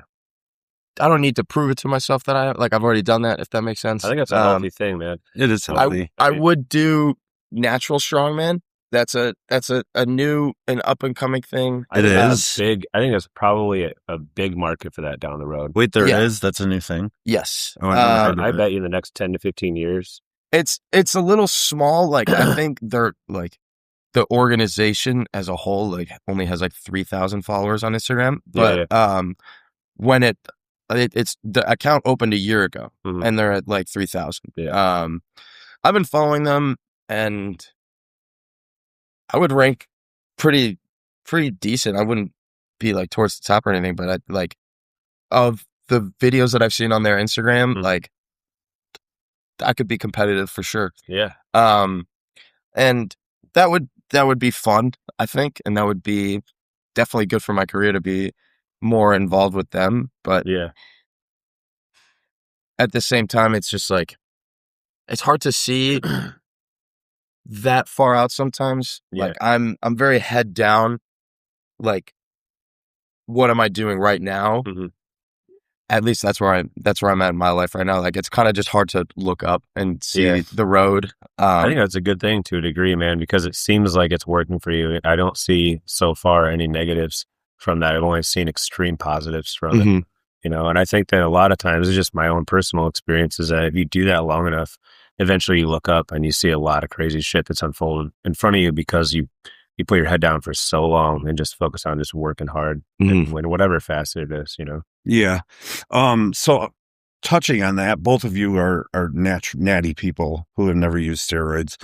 I don't need to prove it to myself that I've already done that, if that makes sense. I think that's a healthy thing, man. It is healthy. I would do natural strongman. That's a new and up and coming thing. It is big. I think there's probably a big market for that down the road. Wait, there is? That's a new thing? Yes. Oh, I bet you in the next 10 to 15 years. It's a little small. Like, I think they're like, the organization as a whole, like, only has like 3,000 followers on Instagram. But when it's the account opened a year ago, and they're at like 3,000. Yeah. I've been following them, and I would rank pretty decent. I wouldn't be like towards the top or anything, but of the videos that I've seen on their Instagram, like, I could be competitive for sure. Yeah. And that would be fun, I think, and that would be definitely good for my career to be more involved with them. But yeah, at the same time, it's just like, it's hard to see that far out sometimes. Yeah. Like, I'm very head down. Like, what am I doing right now? At least that's where I'm at in my life right now. Like, it's kind of just hard to look up and see the road. I think that's a good thing to a degree, man, because it seems like it's working for you. I don't see so far any negatives from that. I've only seen extreme positives from it, you know, and I think that a lot of times it's just my own personal experience is that if you do that long enough, eventually you look up and you see a lot of crazy shit that's unfolded in front of you because you put your head down for so long and just focus on just working hard in whatever facet it is, you know? Yeah. So touching on that, both of you are natty people who have never used steroids.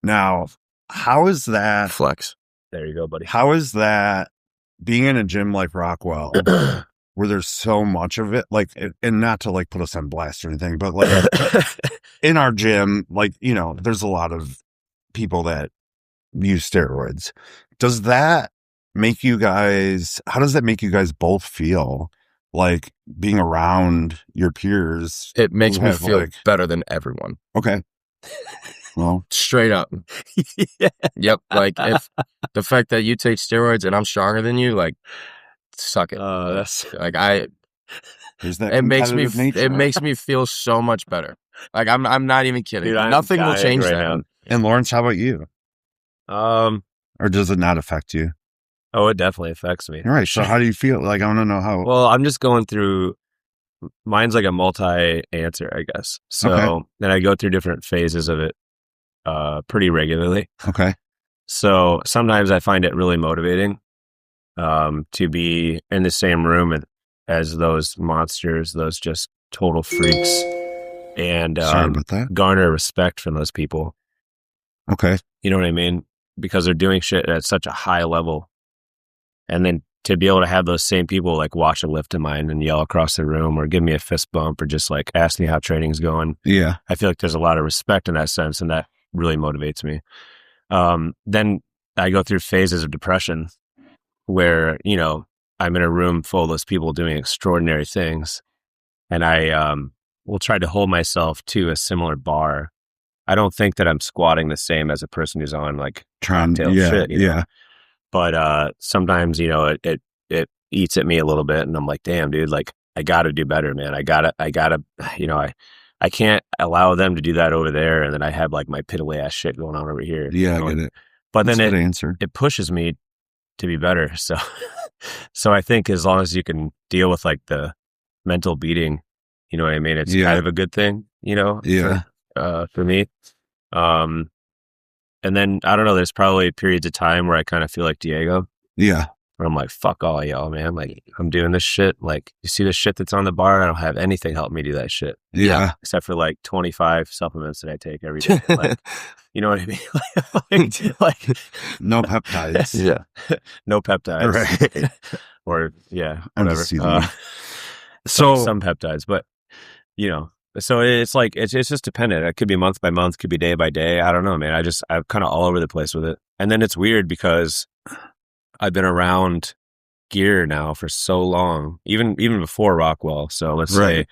Now, how is that flex? There you go, buddy. How is that being in a gym like Rockwell, where there's so much of it, like, and not to like put us on blast or anything, but like in our gym, like, you know, there's a lot of people that use steroids. Does that make you guys, how does that make you guys both feel? Like being around your peers? It makes me feel better than everyone. Okay. Well, Straight up. Yeah. Yep. Like if the fact that you take steroids and I'm stronger than you, like, suck it. That's Like there's that it makes me competitive nature. it makes me feel so much better. Like I'm not even kidding. Dude, I'm Nothing will dying change right that. now. And Lawrence, how about you? Or does it not affect you? Oh, it definitely affects me. All right. So how do you feel? Like, I want to know how. Well, I'm just going through. Mine's like a multi-answer, I guess. So then I go through different phases of it pretty regularly. Okay. So sometimes I find it really motivating to be in the same room as those monsters, those just total freaks, and Sorry about that. garner respect from those people. Okay. You know what I mean? Because they're doing shit at such a high level. And then to be able to have those same people like watch a lift of mine and yell across the room or give me a fist bump or just like ask me how training's going. Yeah. I feel like there's a lot of respect in that sense, and that really motivates me. Then I go through phases of depression where, you know, I'm in a room full of those people doing extraordinary things, and I will try to hold myself to a similar bar. I don't think that I'm squatting the same as a person who's on like cocktail shit. You know? But sometimes, you know, it eats at me a little bit, and I'm like, damn, dude, like I got to do better, man. I gotta, you know, I can't allow them to do that over there, and then I have like my piddly ass shit going on over here. Yeah, you know? I get it. But That's then it pushes me to be better. So, so I think as long as you can deal with like the mental beating, you know what I mean? It's kind of a good thing, you know, for me. And then I don't know, there's probably periods of time where I kind of feel like Diego. Yeah. Where I'm like, fuck all y'all, man. Like I'm doing this shit. Like you see the shit that's on the bar, I don't have anything help me do that shit. Yeah. Except for like 25 supplements that I take every day. Like, you know what I mean? like no peptides. Yeah. No peptides. Right. Or whatever. So some peptides, but you know, so it's like, it's just dependent. It could be month by month, could be day by day. I don't know, man. I'm kind of all over the place with it. And then it's weird because I've been around gear now for so long, even before Rockwell. So let's say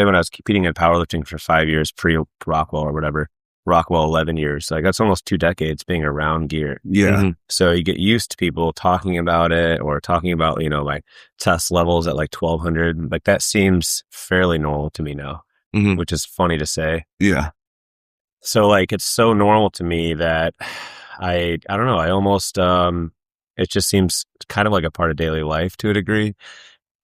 when I was competing in powerlifting for 5 years pre-Rockwell or whatever, Rockwell 11 years. Like that's almost 2 decades being around gear. Yeah. Mm-hmm. So you get used to people talking about it or talking about, you know, my test levels at like 1200. Like that seems fairly normal to me now, which is funny to say. Yeah. So like it's so normal to me that I don't know, I almost it just seems kind of like a part of daily life to a degree.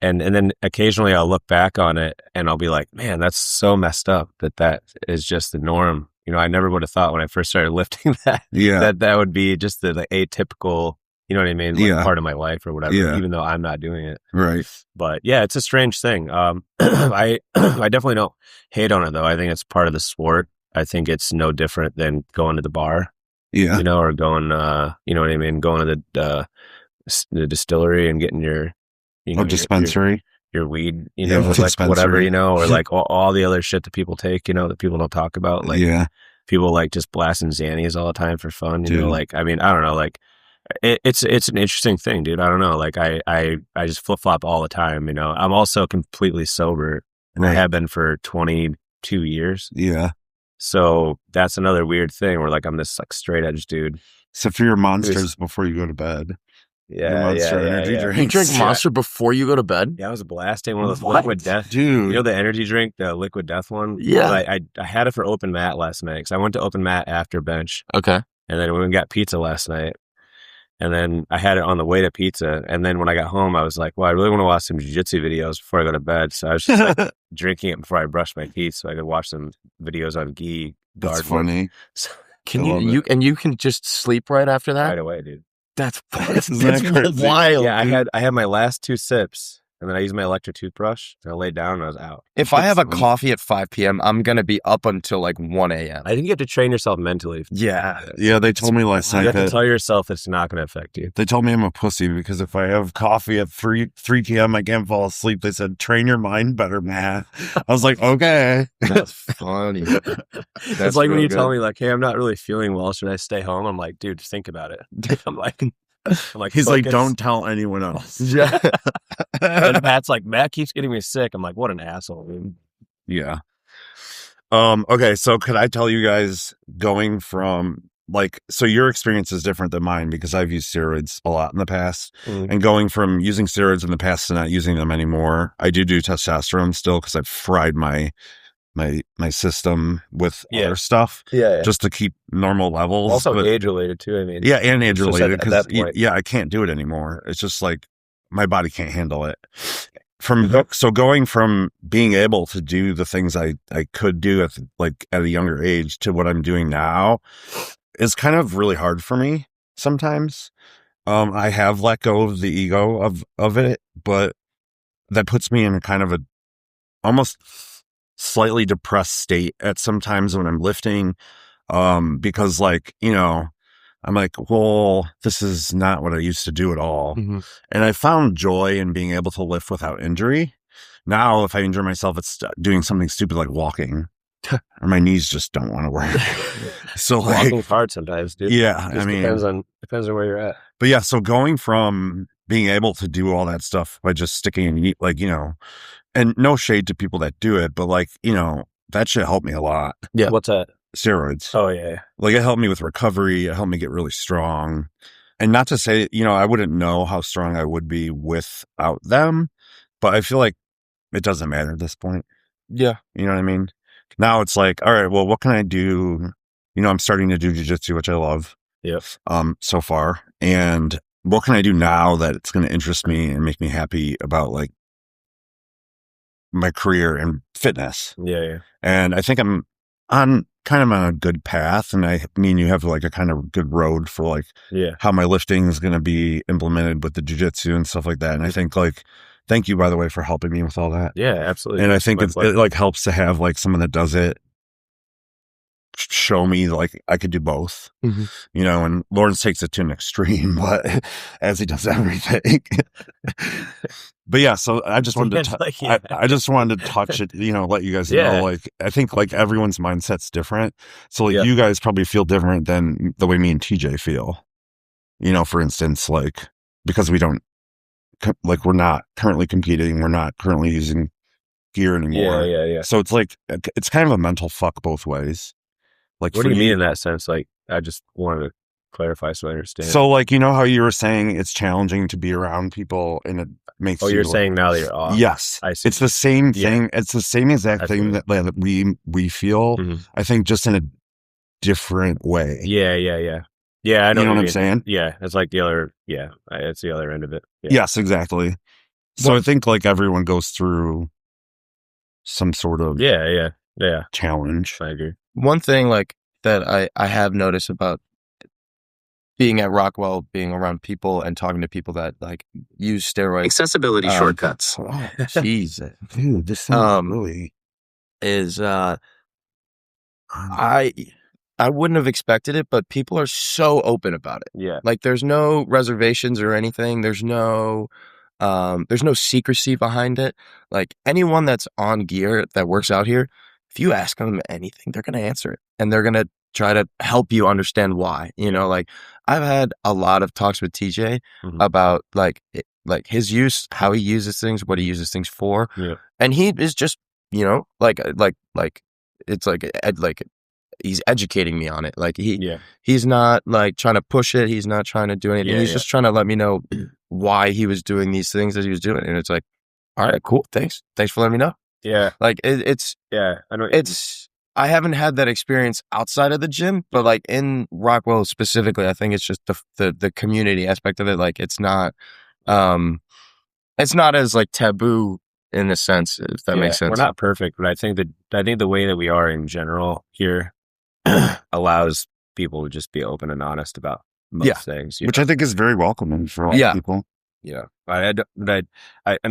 And then occasionally I'll look back on it and I'll be like, man, that's so messed up that is just the norm. You know, I never would have thought when I first started lifting that would be just the atypical, you know what I mean? Like part of my life or whatever, even though I'm not doing it. Right. But yeah, it's a strange thing. I definitely don't hate on it though. I think it's part of the sport. I think it's no different than going to the bar. Yeah. You know, or going, you know what I mean? Going to the distillery and getting your, you know, dispensary, your weed, you know, like whatever, you know, or like all the other shit that people take, you know, that people don't talk about. Like people like just blasting Xannies all the time for fun, you know, like, I mean, I don't know, like it's an interesting thing, dude. I don't know. Like I just flip flop all the time, you know. I'm also completely sober and I have been for 22 years. Yeah. So that's another weird thing where like I'm this like straight edge dude. So for your monsters before you go to bed. Energy drinks. You drink Monster before you go to bed? Yeah, I was blasting one of those Liquid Death. Dude. You know the energy drink, the Liquid Death one? Yeah. I had it for open mat last night because I went to open mat after bench. Okay. And then we got pizza last night. And then I had it on the way to pizza. And then when I got home, I was like, well, I really want to watch some jiu-jitsu videos before I go to bed. So I was just like drinking it before I brushed my teeth so I could watch some videos on gi. That's funny. So, you can just sleep right after that? Right away, dude. That's crazy? wild. Yeah, I had my last 2 sips, and then I used my electric toothbrush, and I laid down, and I was out. If I have a coffee at 5 p.m., I'm going to be up until like 1 a.m. I think you have to train yourself mentally. Yeah, they told me last night you have to tell yourself it's not going to affect you. They told me I'm a pussy because if I have coffee at 3 p.m., I can't fall asleep. They said, train your mind better, man. I was like, okay. That's funny. It's like when you tell me like, hey, I'm not really feeling well. Should I stay home? I'm like, dude, think about it. I'm like, he's like, don't tell anyone else. Yeah. And Matt's like, Matt keeps getting me sick. I'm like, what an asshole, dude. Yeah. Okay, so could I tell you guys going from so your experience is different than mine because I've used steroids a lot in the past, and going from using steroids in the past to not using them anymore. I do testosterone still because I've fried my system with other stuff, just to keep normal levels. Also age related too. I mean, yeah, and age related because yeah, I can't do it anymore. It's just like my body can't handle it. So going from being able to do the things I could do at a younger age to what I'm doing now is kind of really hard for me sometimes. I have let go of the ego of it, but that puts me in a kind of a almost slightly depressed state at sometimes when I'm lifting, because I'm like, well, this is not what I used to do at all. Mm-hmm. And I found joy in being able to lift without injury. Now, if I injure myself, it's doing something stupid like walking, or my knees just don't want to work. So walking's hard sometimes, dude. Yeah, I mean, depends on where you're at. But yeah, so going from being able to do all that stuff by just sticking in, and no shade to people that do it, but that shit helped me a lot. Yeah. What's that? Steroids. Oh yeah. It helped me with recovery. It helped me get really strong. And not to say, I wouldn't know how strong I would be without them, but I feel like it doesn't matter at this point. Yeah. You know what I mean? Now it's like, all right, well, what can I do? I'm starting to do jiu-jitsu, which I love. Yes. So far. And what can I do now that it's going to interest me and make me happy about my career and fitness? Yeah. And I think I'm on a good path, and I mean you have a kind of good road for how my lifting is going to be implemented with the jiu-jitsu and stuff like that. And I think thank you, by the way, for helping me with all that. Yeah, absolutely. And I think it helps to have someone that does it show me I could do both. Mm-hmm. And Lawrence takes it to an extreme, but as he does everything. But yeah, so I just wanted to I just wanted to touch it, let you guys know, I think everyone's mindset's different. So you guys probably feel different than the way me and TJ feel. For instance, because we don't we're not currently competing, we're not currently using gear anymore. Yeah. So it's kind of a mental fuck both ways. What do you mean in that sense? I just wanted to clarify so I understand. So how you were saying it's challenging to be around people and it makes you're saying now that you're off. Yes. I see. It's the same thing. It's the same exact thing that we feel, I think, just in a different way. Yeah. Yeah, I know what I'm saying? Yeah, it's the other, it's the other end of it. Yeah. Yes, exactly. So I think everyone goes through some sort of challenge. I agree. One thing that I have noticed about being at Rockwell, being around people and talking to people that use steroids. Accessibility shortcuts. Oh, jeez. Dude, this sounds really... is I wouldn't have expected it, but people are so open about it. Yeah. There's no reservations or anything. There's no secrecy behind it. Anyone that's on gear that works out here, if you ask them anything, they're going to answer it, and they're going to try to help you understand why. I've had a lot of talks with TJ about his use, how he uses things, what he uses things for, and he is just it's he's educating me on it. He's not trying to push it. He's not trying to do anything. He's just trying to let me know why he was doing these things that he was doing, and it's all right, cool, thanks for letting me know. Yeah. I know. I haven't had that experience outside of the gym, but in Rockwell specifically, I think it's just the community aspect of it. It's not as taboo in a sense, if that makes sense. We're not perfect, but I think the way that we are in general here allows people to just be open and honest about most things, which I think is very welcoming for all people. Yeah, and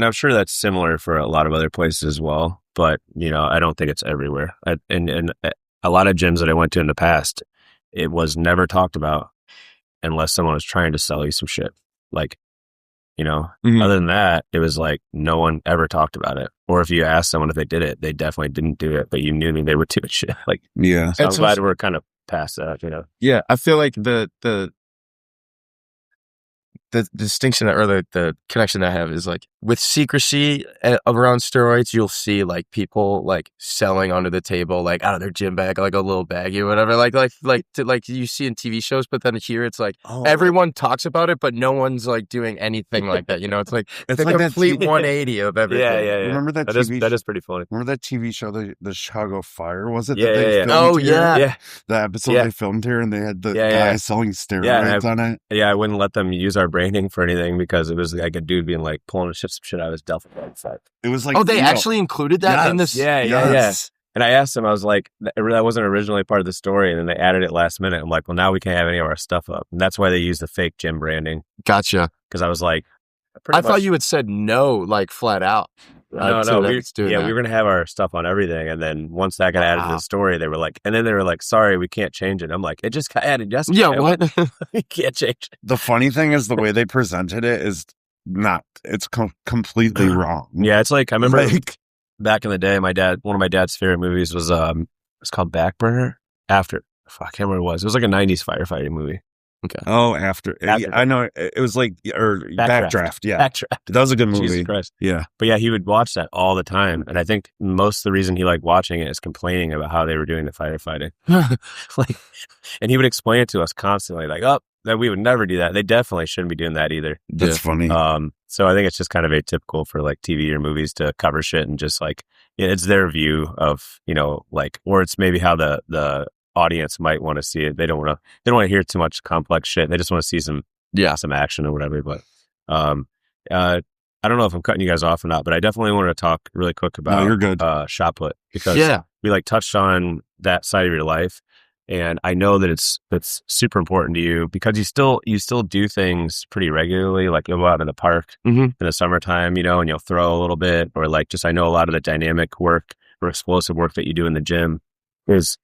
I'm sure that's similar for a lot of other places as well. But I don't think it's everywhere. And a lot of gyms that I went to in the past, it was never talked about unless someone was trying to sell you some shit. Other than that, it was no one ever talked about it. Or if you asked someone if they did it, they definitely didn't do it. But you knew they were doing shit. So I'm glad we're kind of past that. Yeah, I feel like the distinction or the connection that I have is with secrecy around steroids, you'll see like people like selling under the table, like out of their gym bag, like a little baggie or whatever, like you see in TV shows. But then here it's like everyone talks about it, but no one's like doing anything like that. You know, it's like it's the like complete 180 of everything. Yeah. Remember that that is pretty funny. Remember that TV show, the Chicago Fire? Was it? Yeah, that they yeah. filmed here? Yeah. The episode they filmed here, and they had the guy selling steroids on it. Yeah, I wouldn't let them use our branding for anything because it was like a dude being like pulling some shit out of his Delphi. It was like, they actually included that in this. Yeah. And I asked him, I was like, that wasn't originally part of the story, and then they added it last minute. I'm like, well, now we can't have any of our stuff up, and that's why they use the fake gym branding. Gotcha. Because I was like, I thought you had said no, like flat out. No, we were gonna have our stuff on everything, and then once that got added to the story, they were like, sorry, we can't change it. I'm like, it just got added yesterday. Yeah, what? We can't change it. The funny thing is the way they presented it is not. It's completely wrong. Yeah, it's like I remember back in the day, one of my dad's favorite movies was it's called Backburner. I can't remember what it was. It was like a '90s firefighting movie. Okay. Oh, after. I know it was like Backdraft. Yeah, Backdraft. That was a good movie. Jesus Christ. Yeah, but yeah, he would watch that all the time, and I think most of the reason he liked watching it is complaining about how they were doing the firefighting. And he would explain it to us constantly, like, that we would never do that. They definitely shouldn't be doing that either. That's funny. So I think it's just kind of atypical for like TV or movies to cover shit and just like it's their view of or it's maybe how the audience might want to see it. They don't want to hear too much complex shit. They just want to see some action or whatever. But I don't know if I'm cutting you guys off or not, but I definitely wanted to talk really quick about you're good. Shot put, because we like touched on that side of your life, and I know that that's super important to you because you still do things pretty regularly, like you'll go out in the park in the summertime, and you'll throw a little bit, or like just I know a lot of the dynamic work or explosive work that you do in the gym is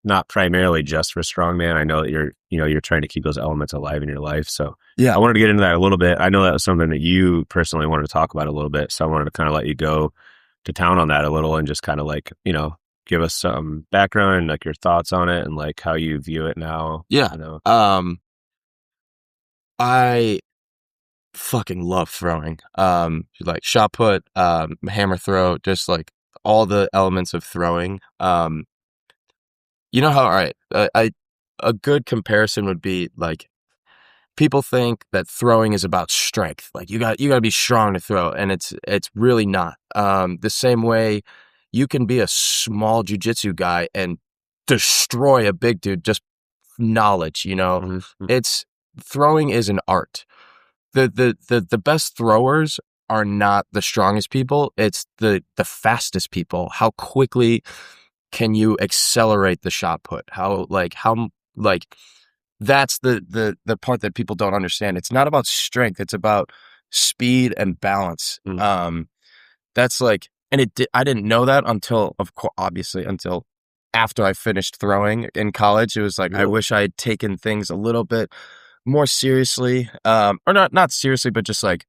not primarily just for strongman. I know that you're trying to keep those elements alive in your life. So I wanted to get into that a little bit. I know that was something that you personally wanted to talk about a little bit. So I wanted to kind of let you go to town on that a little and just kind of like, give us some background and like your thoughts on it and like how you view it now. Yeah. I fucking love throwing. Like shot put, hammer throw, just like all the elements of throwing. A good comparison would be like people think that throwing is about strength. Like you got to be strong to throw, and it's really not. The same way you can be a small jiu-jitsu guy and destroy a big dude, just knowledge, It's throwing is an art. The best throwers are not the strongest people. It's the fastest people. How quickly can you accelerate the shot put? How that's the part that people don't understand. It's not about strength. It's about speed and balance. That's like, and I didn't know that until after I finished throwing in college. It was like, I wish I had taken things a little bit more seriously, or not seriously, but just like,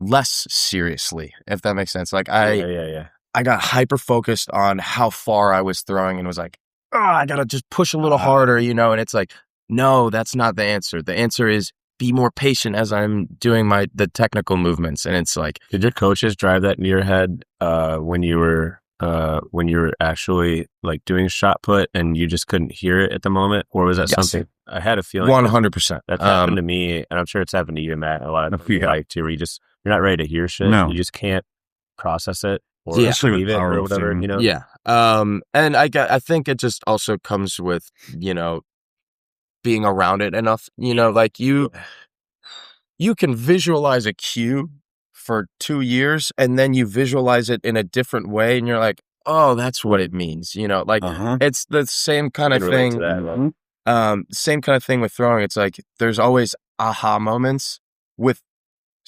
less seriously, if that makes sense. Like I got hyper focused on how far I was throwing and was like, I gotta just push a little harder, and it's like, no, that's not the answer. The answer is be more patient as I'm doing the technical movements. And it's like, did your coaches drive that in your head when you were actually like doing shot put and you just couldn't hear it at the moment? Or was that something? I had a feeling 100%. That happened to me, and I'm sure it's happened to you, Matt, a lot of like too, where you're not ready to hear shit. No. You just can't process it. Or leave it or whatever, Yeah. And I think it just also comes with, being around it enough, like you can visualize a cue for 2 years and then you visualize it in a different way and you're like, oh, that's what it means. It's the same kind of thing. Same kind of thing with throwing. It's like, there's always aha moments with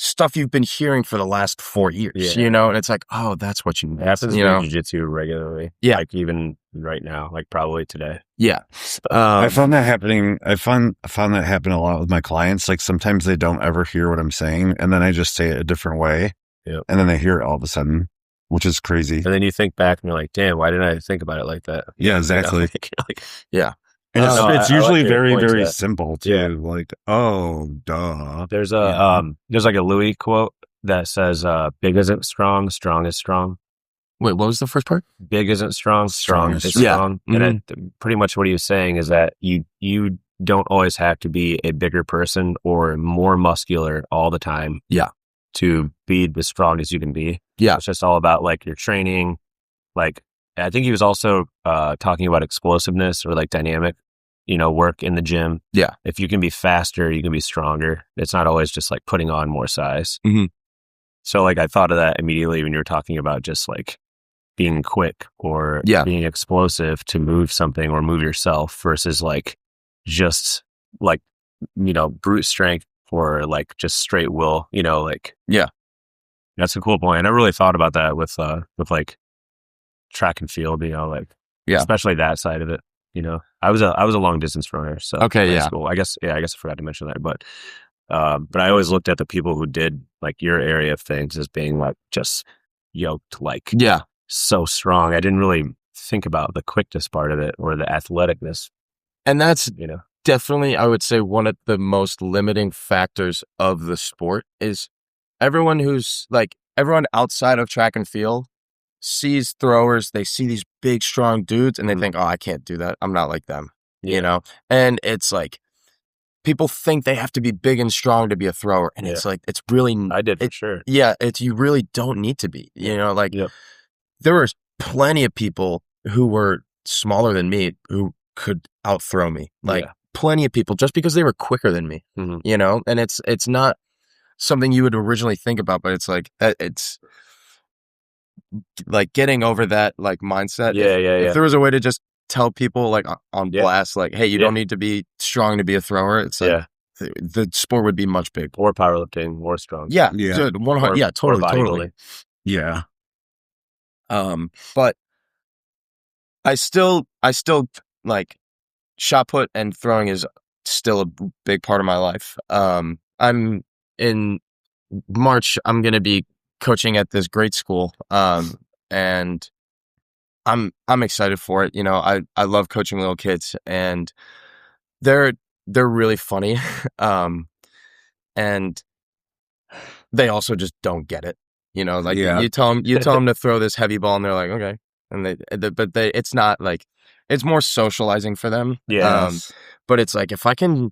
stuff you've been hearing for the last 4 years, and it's like, oh, that's what you mean. It happens in jiu-jitsu regularly. Yeah. Like even right now, like probably today. Yeah. I found that happening. I found that happen a lot with my clients. Like sometimes they don't ever hear what I'm saying, and then I just say it a different way. Yep. And then they hear it all of a sudden, which is crazy. And then you think back and you're like, damn, why didn't I think about it like that? Yeah, exactly. Yeah. And it's I usually like your very, points very there. simple too. Yeah. Like, oh, duh. There's there's like a Louis quote that says, "Big isn't strong, strong is strong." Wait, what was the first part? Big isn't strong, strong is Yeah. strong. And pretty much what he was saying is that you don't always have to be a bigger person or more muscular all the time. Yeah. To be as strong as you can be. Yeah. It's just all about like your training. Like, I think he was also talking about explosiveness or like dynamic, work in the gym. Yeah. If you can be faster, you can be stronger. It's not always just like putting on more size. Mm-hmm. So like I thought of that immediately when you were talking about just like being quick or being explosive to move something or move yourself versus like just like, brute strength or like just straight will, like. Yeah. That's a cool point. I never really thought about that with like track and field, especially that side of it. I was a long distance runner. So okay. Yeah. School. I guess I forgot to mention that, but I always looked at the people who did like your area of things as being like just yoked, like so strong. I didn't really think about the quickness part of it or the athleticness. And that's, definitely, I would say one of the most limiting factors of the sport is everyone outside of track and field sees throwers, they see these big, strong dudes and they think, oh, I can't do that. I'm not like them, And it's like, people think they have to be big and strong to be a thrower. And it's like, it's really... I did for sure. Yeah, you really don't need to be, there was plenty of people who were smaller than me who could outthrow me. Plenty of people just because they were quicker than me, and it's not something you would originally think about, but it's like, it's like getting over that like mindset. If there was a way to just tell people like on blast, like, hey, you don't need to be strong to be a thrower. It's like, the sport would be much bigger. Or powerlifting, more strong. Yeah. Dude, 100. Yeah, totally. Yeah. But I still like shot put and throwing is still a big part of my life. I'm in March, I'm going to be coaching at this great school. And I'm excited for it. I love coaching little kids and they're really funny. And they also just don't get it. You tell them to throw this heavy ball and they're like, okay. And it's not like, it's more socializing for them. But it's like, if I can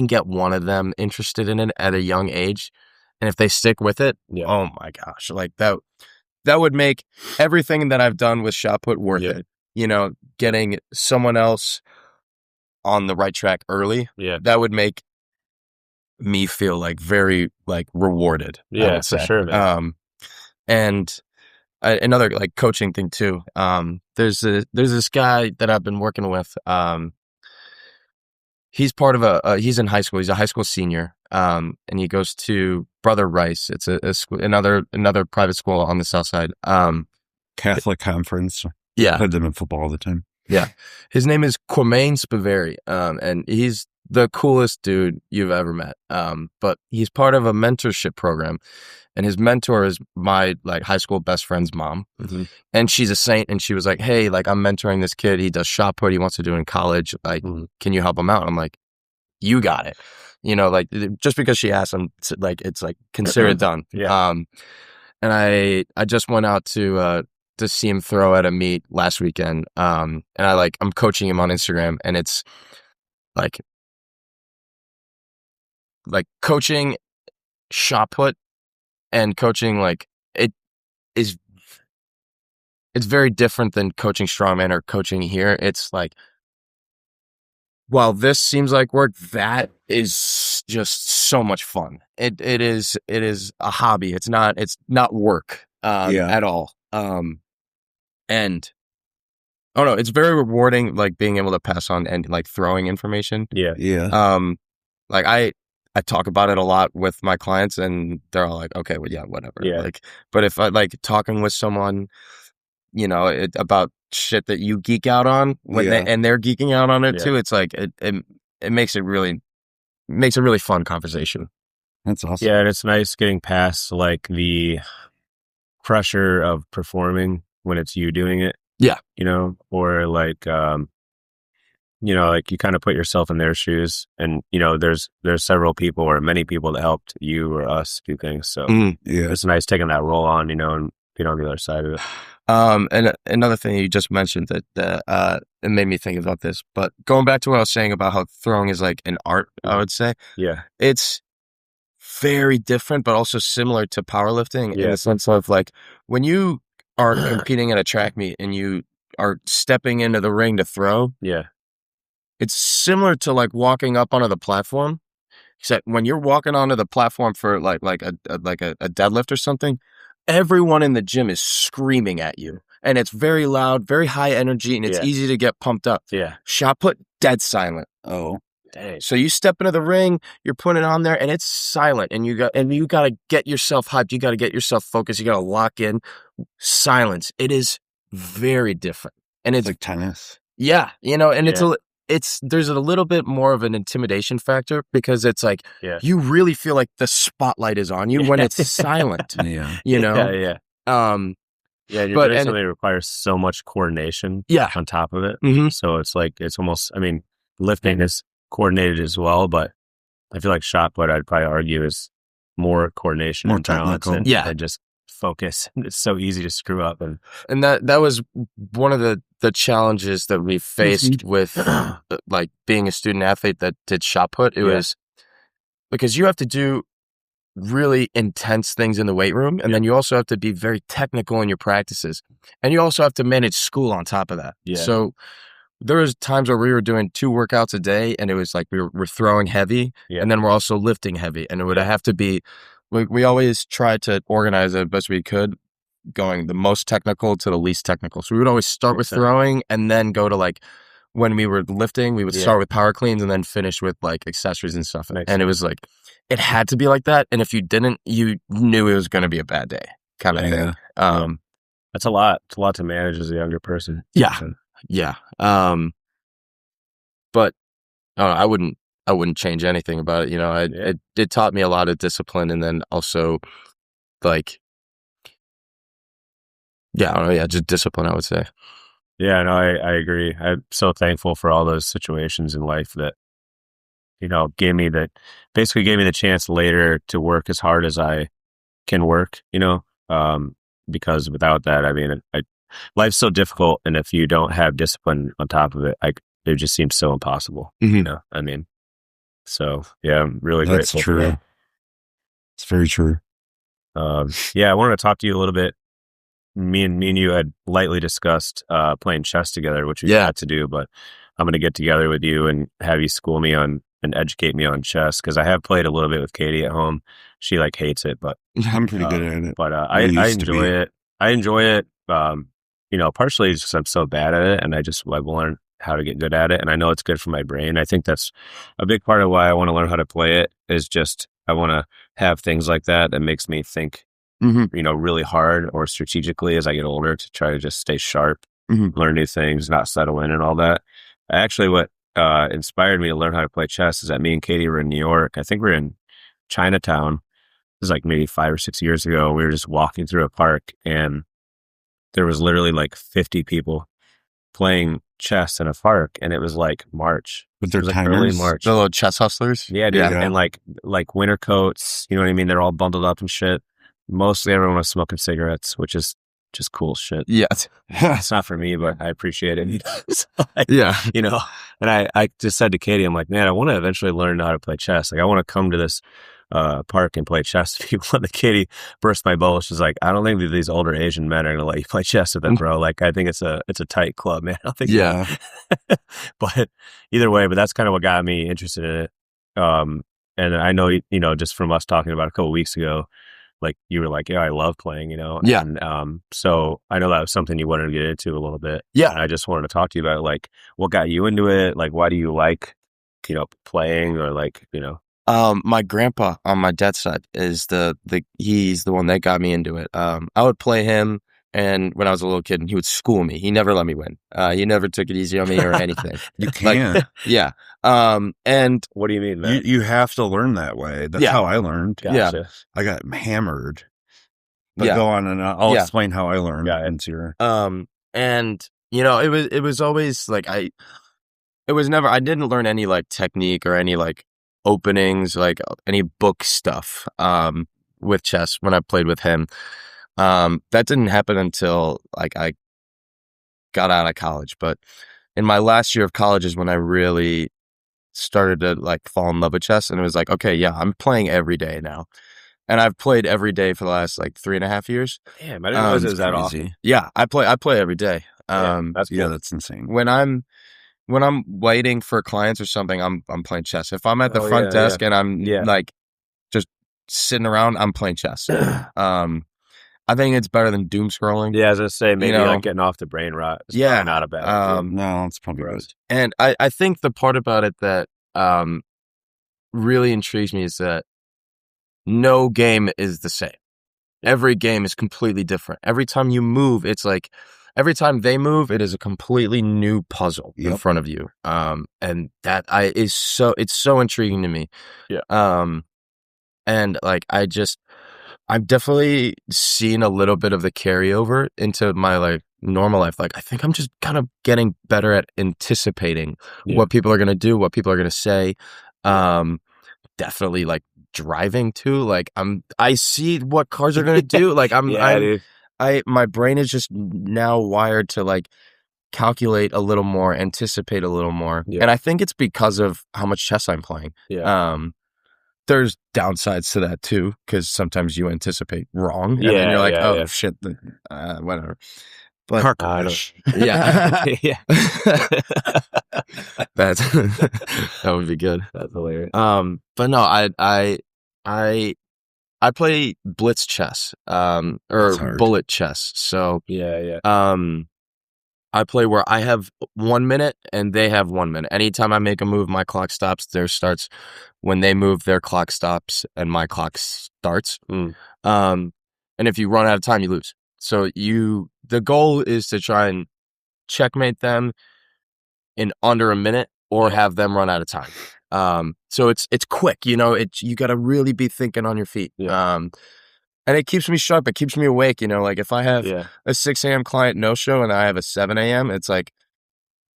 get one of them interested in it at a young age, and if they stick with it, oh my gosh, like that would make everything that I've done with shot put worth it. Getting someone else on the right track early, that would make me feel like very like rewarded. Yeah, for sure, man. And another like coaching thing too. There's this guy that I've been working with. He's part of he's in high school. He's a high school senior. And he goes to Brother Rice. It's a school, another private school on the south side. Catholic conference. Yeah. I had them in football all the time. Yeah. His name is Kwame Spiveri. And he's the coolest dude you've ever met. But he's part of a mentorship program. And his mentor is my like high school best friend's mom. Mm-hmm. And she's a saint. And she was like, hey, like I'm mentoring this kid. He does shot put. He wants to do it in college. Like, can you help him out? I'm like, you got it. Like just because she asked him, it's like consider it done. Yeah. And I just went out to see him throw at a meet last weekend. And I'm coaching him on Instagram, and it's like coaching shot put and coaching it's very different than coaching strongman or coaching here. It's like, while this seems like work, that is just so much fun. It is a hobby. It's not work at all. And oh no, it's very rewarding, like being able to pass on and like throwing information. Yeah. Like I talk about it a lot with my clients, and they're all like, okay, well, yeah, whatever. Yeah. Like, but if I like talking with someone, about shit that you geek out on and they're geeking out on it too, it's like it makes a really fun conversation. That's awesome. Yeah, and it's nice getting past like the pressure of performing when it's you doing it. Yeah. Or like like you kind of put yourself in their shoes, and there's several people or many people that helped you or us do things. So it's nice taking that role on, and being on the other side of it. And another thing you just mentioned that it made me think about this, but going back to what I was saying about how throwing is like an art, I would say. Yeah. It's very different, but also similar to powerlifting in the sense of like when you are competing at a track meet and you are stepping into the ring to throw. Yeah. It's similar to like walking up onto the platform, except when you're walking onto the platform for like a deadlift or something, everyone in the gym is screaming at you, and it's very loud, very high energy, and it's easy to get pumped up. Yeah. Shot put, dead silent. Oh, dang. So you step into the ring, you're putting it on there, and it's silent, and you got to get yourself hyped. You got to get yourself focused. You got to lock in. Silence. It is very different, and it's like tennis. Yeah, and there's a little bit more of an intimidation factor because it's like you really feel like the spotlight is on you when it's silent. Yeah. Yeah. And you're doing something that requires so much coordination on top of it. Mm-hmm. So it's like, it's almost, lifting is coordinated as well, but I feel like shot put, I'd probably argue, is more coordination more and balance and just focus. It's so easy to screw up. And that was one of the challenges that we faced with like being a student athlete that did shot put. It was because you have to do really intense things in the weight room, and then you also have to be very technical in your practices, and you also have to manage school on top of that. So there was times where we were doing 2 workouts a day, and it was like we're throwing heavy, and then we're also lifting heavy, and it would have to be. We always tried to organize it as best we could, going the most technical to the least technical. So we would always start with throwing, and then go to like when we were lifting, we would start with power cleans and then finish with like accessories and stuff. And it was like, it had to be like that. And if you didn't, you knew it was going to be a bad day kind of thing. That's a lot. It's a lot to manage as a younger person. Yeah. Yeah. But I wouldn't change anything about it. It taught me a lot of discipline, and then also like, just discipline, I would say. Yeah, no, I agree. I'm so thankful for all those situations in life that, gave me the chance later to work as hard as I can work, because without that, life's so difficult. And if you don't have discipline on top of it, it just seems so impossible, So yeah, I'm really grateful. That's true. For that. It's very true. I wanted to talk to you a little bit. Me and you had lightly discussed playing chess together, which we had to do, but I'm going to get together with you and have you school me on and educate me on chess, because I have played a little bit with Katie at home. She like hates it, but I'm pretty good at it. But I enjoy it. I enjoy it. Partially just I'm so bad at it, and I've learned how to get good at it, and I know it's good for my brain. I think that's a big part of why I want to learn how to play it, is just I want to have things like that makes me think really hard or strategically as I get older, to try to just stay sharp, learn new things, not settle in and all that. Actually, what inspired me to learn how to play chess is that me and Katie were in New York. I think we're in Chinatown. This is like maybe 5 or 6 years ago. We were just walking through a park, and there was literally like 50 people playing chess in a park, and it was like March. With their timers? Like early March. The little chess hustlers? Yeah, dude. Yeah. And like winter coats, you know what I mean? They're all bundled up and shit. Mostly everyone was smoking cigarettes, which is just cool shit. Yeah. It's not for me, but I appreciate it. So yeah. And I just said to Katie, I'm like, man, I want to eventually learn how to play chess. Like, I want to come to this park and play chess with people. And Katie burst my bubble. She's like, I don't think that these older Asian men are going to let you play chess with them, bro. Like, I think it's a tight club, man. I don't think but either way, but that's kind of what got me interested in it. And I know, just from us talking about a couple of weeks ago, like you were like, yeah, I love playing, Yeah. And so I know that was something you wanted to get into a little bit. Yeah. And I just wanted to talk to you about like what got you into it. Like, why do you like, playing, or like, my grandpa on my dad's side is he's the one that got me into it. I would play him, and when I was a little kid, and he would school me. He never let me win. He never took it easy on me or anything. You can't. Yeah. And what do you mean, man? You have to learn that way. That's how I learned. Gotcha. Yeah. I got hammered. But go on, and I'll explain how I learned. Yeah. Into your... And it was always like it was never, I didn't learn any like technique or any like openings, like any book stuff, with chess when I played with him. That didn't happen until like I got out of college. But in my last year of college is when I really started to like fall in love with chess. And it was like, okay, yeah, I'm playing every day now. And I've played every day for the last like 3.5 years. Damn, I didn't realize it was that crazy. often. Yeah, I play every day. That's cool. Yeah, that's insane. When I'm waiting for clients or something, I'm playing chess. If I'm at the front desk and I'm like just sitting around, I'm playing chess. I think it's better than doom scrolling. Yeah, as I say, maybe You know, like getting off the brain rot. It's yeah, probably not a bad idea. No, it's probably good. And I think the part about it that really intrigues me is that no game is the same. Every game is completely different. Every time you move, it's like every time they move, it is a completely new puzzle in front of you. And that it's so intriguing to me. Yeah. And like I've definitely seen a little bit of the carryover into my like normal life. Like I think I'm just kind of getting better at anticipating what people are going to do, what people are going to say. Definitely like driving too. Like I see what cars are going to do. Like my brain is just now wired to like calculate a little more, anticipate a little more. Yeah. And I think it's because of how much chess I'm playing. Yeah. There's downsides to that too, because sometimes you anticipate wrong, and then you're like, shit, whatever. But car crash. Yeah, that would be good. That's hilarious. But no, I play blitz chess, or bullet chess. So I play where I have 1 minute and they have 1 minute. Anytime I make a move, my clock stops, theirs starts. When they move, their clock stops and my clock starts. And if you run out of time, you lose. So the goal is to try and checkmate them in under a minute or have them run out of time. So it's quick, you got to really be thinking on your feet. And it keeps me sharp. It keeps me awake. Like if I have a 6 a.m. client no show and I have a 7 a.m., it's like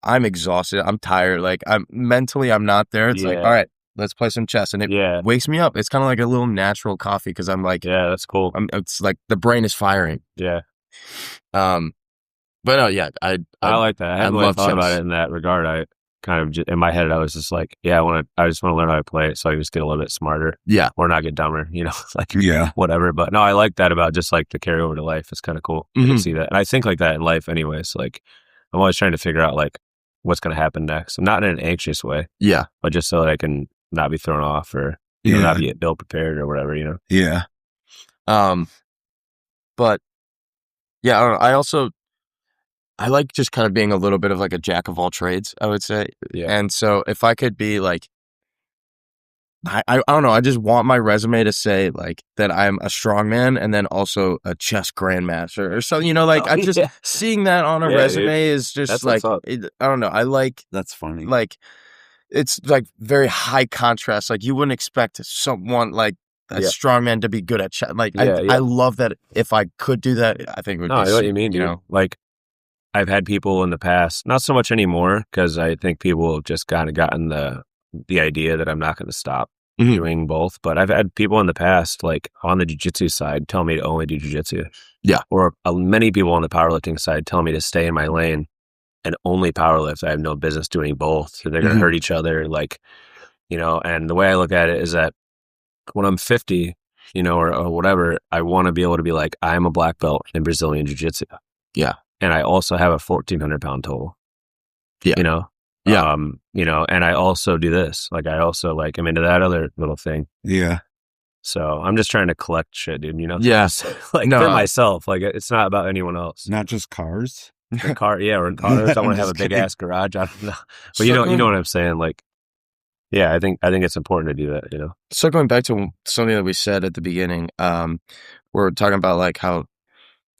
I'm exhausted. I'm tired. Like I'm not there. It's like, all right, let's play some chess. And it wakes me up. It's kind of like a little natural coffee because I'm like, that's cool. It's like the brain is firing. Yeah. But no, I like that. I hadn't really thought about it in that regard. I kind of in my head, I was just like, I just want to learn how to play it so I can just get a little bit smarter. Yeah. Or not get dumber, like, whatever. But no, I like that about just like the carryover to life. It's kind of cool to see that. And I think like that in life anyways. Like I'm always trying to figure out like what's going to happen next. I'm not in an anxious way. Yeah. But just so that I can not be thrown off or, not be ill prepared or whatever, Yeah. But yeah, I don't know. I like just kind of being a little bit of like a jack of all trades, I would say. Yeah. And so if I could be like, I don't know, I just want my resume to say like that I'm a strongman and then also a chess grandmaster or something, I just seeing that on a resume is just that's like, I don't know. I like, that's funny. Like it's like very high contrast. Like you wouldn't expect someone like a strongman to be good at chess. Like I love that. If I could do that, I think it would be. I know what you mean, like I've had people in the past, not so much anymore, because I think people have just kind of gotten the idea that I'm not going to stop doing both. But I've had people in the past, like on the jiu-jitsu side, tell me to only do jiu-jitsu. Yeah. Or many people on the powerlifting side tell me to stay in my lane and only powerlift. I have no business doing both. So they're going to hurt each other. Like, and the way I look at it is that when I'm 50, or whatever, I want to be able to be like, I'm a black belt in Brazilian jiu-jitsu. Yeah. And I also have a 1,400 pound total. Yeah. And I also do this. Like I also I'm into that other little thing. Yeah. So I'm just trying to collect shit, dude, Yes. For myself. Like it's not about anyone else. Not just cars. Or cars. I want to have a big ass garage. I don't know. But you know what I'm saying? Like, yeah, I think it's important to do that, So going back to something that we said at the beginning, we're talking about like how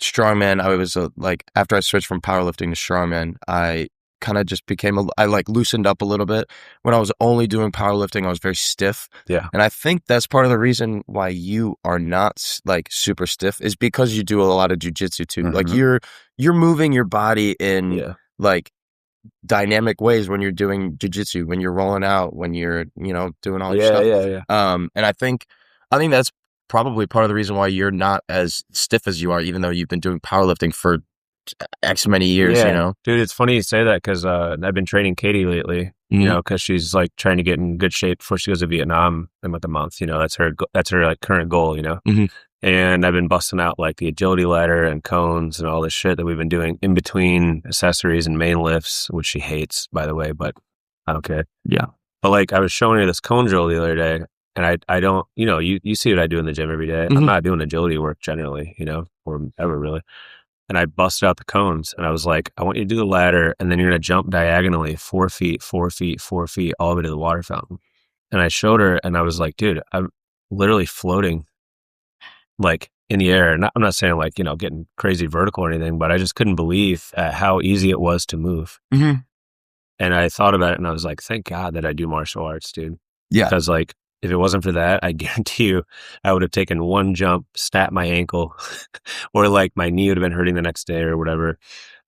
strongman, I was like, after I switched from powerlifting to strongman, I kind of just I like loosened up a little bit. When I was only doing powerlifting, I was very stiff. Yeah. And I think that's part of the reason why you are not like super stiff is because you do a lot of jiu-jitsu too. Like you're moving your body in like dynamic ways when you're doing jiu-jitsu, when you're rolling out, when you're, doing all this stuff. Yeah. And I think that's probably part of the reason why you're not as stiff as you are, even though you've been doing powerlifting for X many years, Dude, it's funny you say that because I've been training Katie lately, because she's like trying to get in good shape before she goes to Vietnam in like a month. That's her like current goal, And I've been busting out like the agility ladder and cones and all this shit that we've been doing in between accessories and main lifts, which she hates, by the way, but I don't care. Yeah. But like I was showing her this cone drill the other day, and I don't, you see what I do in the gym every day. I'm not doing agility work generally, or ever really. And I busted out the cones and I was like, I want you to do the ladder and then you're going to jump diagonally 4 feet, 4 feet, 4 feet, all the way to the water fountain. And I showed her and I was like, dude, I'm literally floating like in the air. I'm not saying like, getting crazy vertical or anything, but I just couldn't believe how easy it was to move. And I thought about it and I was like, thank God that I do martial arts, dude. Yeah. Because like, if it wasn't for that, I guarantee you I would have taken one jump, snapped my ankle, or like my knee would have been hurting the next day or whatever.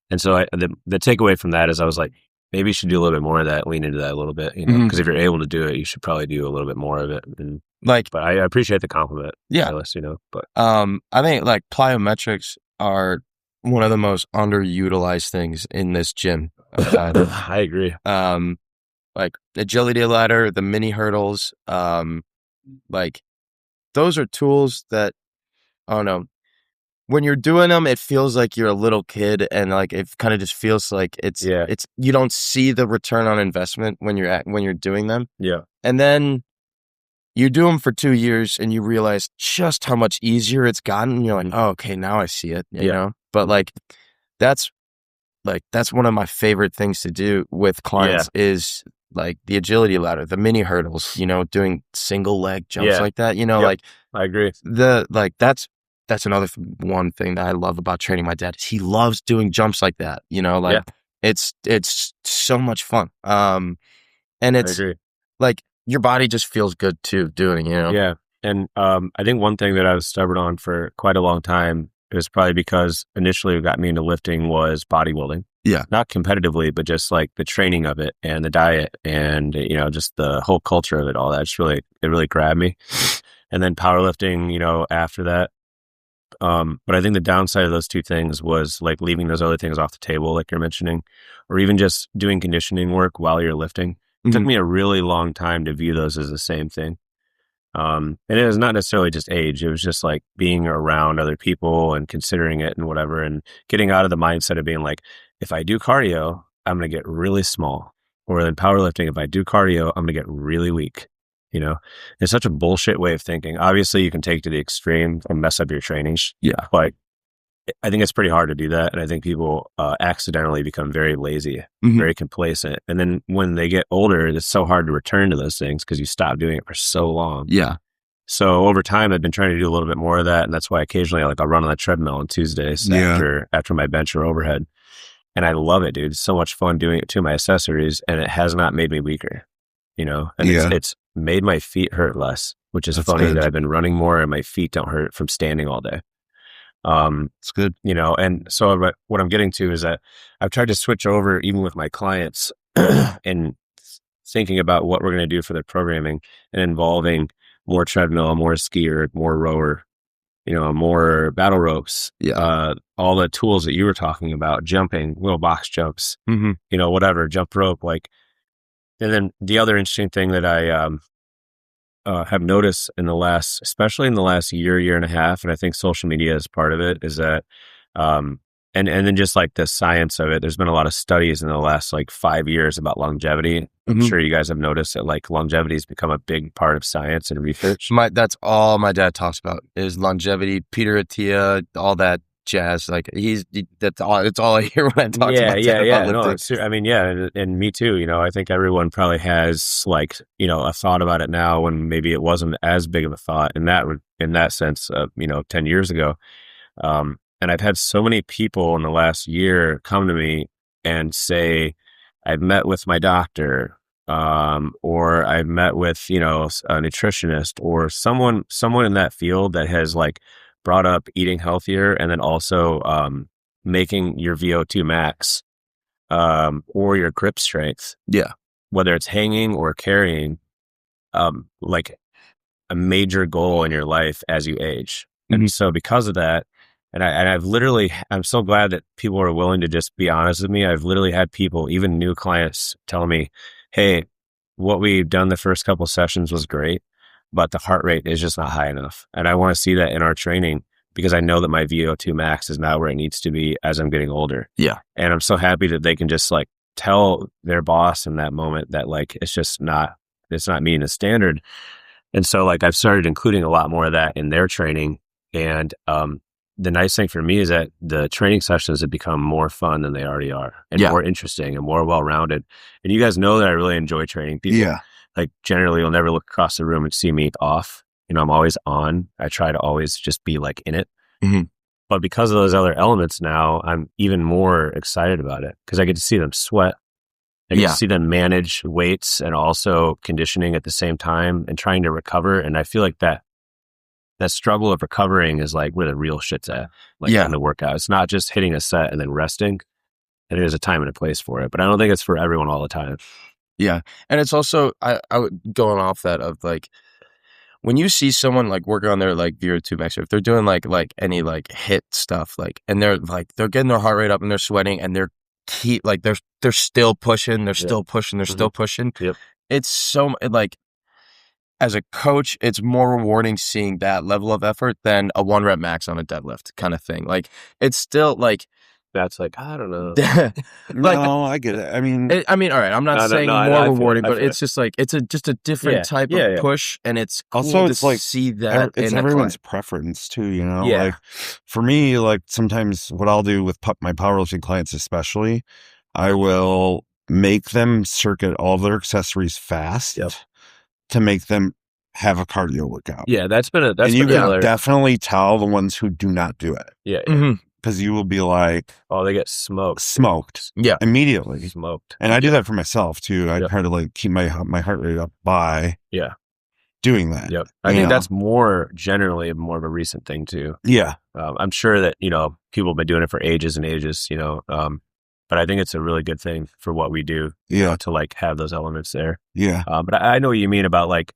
And so the takeaway from that is I was like, maybe you should do a little bit more of that, lean into that a little bit, because if you're able to do it, you should probably do a little bit more of it. And but I appreciate the compliment. Yeah. But I think like plyometrics are one of the most underutilized things in this gym. I agree. Like agility ladder, the mini hurdles, like those are tools that, I don't know, when you're doing them, it feels like you're a little kid and like it kind of just feels like it's you don't see the return on investment when you're doing them. Yeah. And then you do them for 2 years and you realize just how much easier it's gotten. And you're like, oh, okay, now I see it, you know? But that's one of my favorite things to do with clients is like the agility ladder, the mini hurdles, doing single leg jumps like that, like I agree. That's another one thing that I love about training my dad is he loves doing jumps like that, it's so much fun. And it's like your body just feels good too doing, Yeah. And I think one thing that I was stubborn on for quite a long time, it was probably because initially what got me into lifting was bodybuilding. Yeah. Not competitively, but just like the training of it and the diet and, just the whole culture of it all. It really grabbed me. And then powerlifting, after that. But I think the downside of those two things was like leaving those other things off the table, like you're mentioning, or even just doing conditioning work while you're lifting. It took me a really long time to view those as the same thing. And it was not necessarily just age. It was just like being around other people and considering it and whatever, and getting out of the mindset of being like, if I do cardio, I'm going to get really small. Or in powerlifting, if I do cardio, I'm going to get really weak. It's such a bullshit way of thinking. Obviously, you can take it to the extreme and mess up your training. Yeah. But I think it's pretty hard to do that. And I think people accidentally become very lazy, very complacent. And then when they get older, it's so hard to return to those things because you stop doing it for so long. Yeah. So over time, I've been trying to do a little bit more of that. And that's why occasionally I'll run on the treadmill on Tuesdays after my bench or overhead. And I love it, dude. It's so much fun doing it to my accessories. And it has not made me weaker, And it's made my feet hurt less, which is funny that I've been running more and my feet don't hurt from standing all day. It's good. And so what I'm getting to is that I've tried to switch over even with my clients and thinking about what we're going to do for their programming and involving more treadmill, more skier, more rower, more battle ropes, all the tools that you were talking about, jumping, little box jumps, whatever, jump rope, like. And then the other interesting thing that I have noticed especially in the last year and a half, and I think social media is part of it, is that, and then just like the science of it, there's been a lot of studies in the last like 5 years about longevity. I'm sure you guys have noticed that like longevity has become a big part of science and research. That's all my dad talks about is longevity, Peter Attia, all that jazz. Like it's all I hear when I talk about No, and me too. I think everyone probably has like a thought about it now when maybe it wasn't as big of a thought in that sense 10 years ago. And I've had so many people in the last year come to me and say, I've met with my doctor, or I've met with a nutritionist or someone in that field that has like brought up eating healthier and then also making your VO2 max or your grip strength. Yeah. Whether it's hanging or carrying, like a major goal in your life as you age. And so because of that, I'm so glad that people are willing to just be honest with me. I've literally had people, even new clients, tell me, hey, what we've done the first couple sessions was great, but the heart rate is just not high enough. And I want to see that in our training because I know that my VO2 max is not where it needs to be as I'm getting older. Yeah. And I'm so happy that they can just like tell their boss in that moment that like, it's not meeting the standard. And so like I've started including a lot more of that in their training. And, the nice thing for me is that the training sessions have become more fun than they already are and more interesting and more well-rounded. And you guys know that I really enjoy training people. Yeah. Like generally you'll never look across the room and see me off. You know, I'm always on. I try to always just be like in it. But because of those other elements now, I'm even more excited about it because I get to see them sweat. I get to see them manage weights and also conditioning at the same time and trying to recover. And I feel like that struggle of recovering is like where the real shit's at, like in the workout. It's not just hitting a set and then resting. And there's a time and a place for it, but I don't think it's for everyone all the time. Yeah. And it's also, I would going off that of like, when you see someone like working on their like VO2 max, if they're doing like any like hit stuff, like, and they're getting their heart rate up and they're sweating and they're still pushing, they're still pushing, they're still pushing. Yep. It's so like, as a coach, it's more rewarding seeing that level of effort than a 1 rep max on a deadlift kind of thing. Like it's still like that's like I don't know. Like, no, I get it. I mean, all right. I'm not saying more rewarding, but it's just like it's just a different type of push, and it's cool also to it's like see that. It's everyone's preference too, you know. Like for me, like sometimes what I'll do with my powerlifting clients, especially, I will make them circuit all their accessories fast. To make them have a cardio workout. Yeah, that's and you can definitely tell the ones who do not do it. Yeah. Because you will be like, oh, they get smoked. Yeah, immediately smoked. And I do that for myself too. I try to like keep my heart rate up by doing that. Yep. I think that's generally more of a recent thing too. Yeah. I'm sure that people have been doing it for ages and ages. But I think it's a really good thing for what we do, to like have those elements there. Yeah. But I know what you mean about like,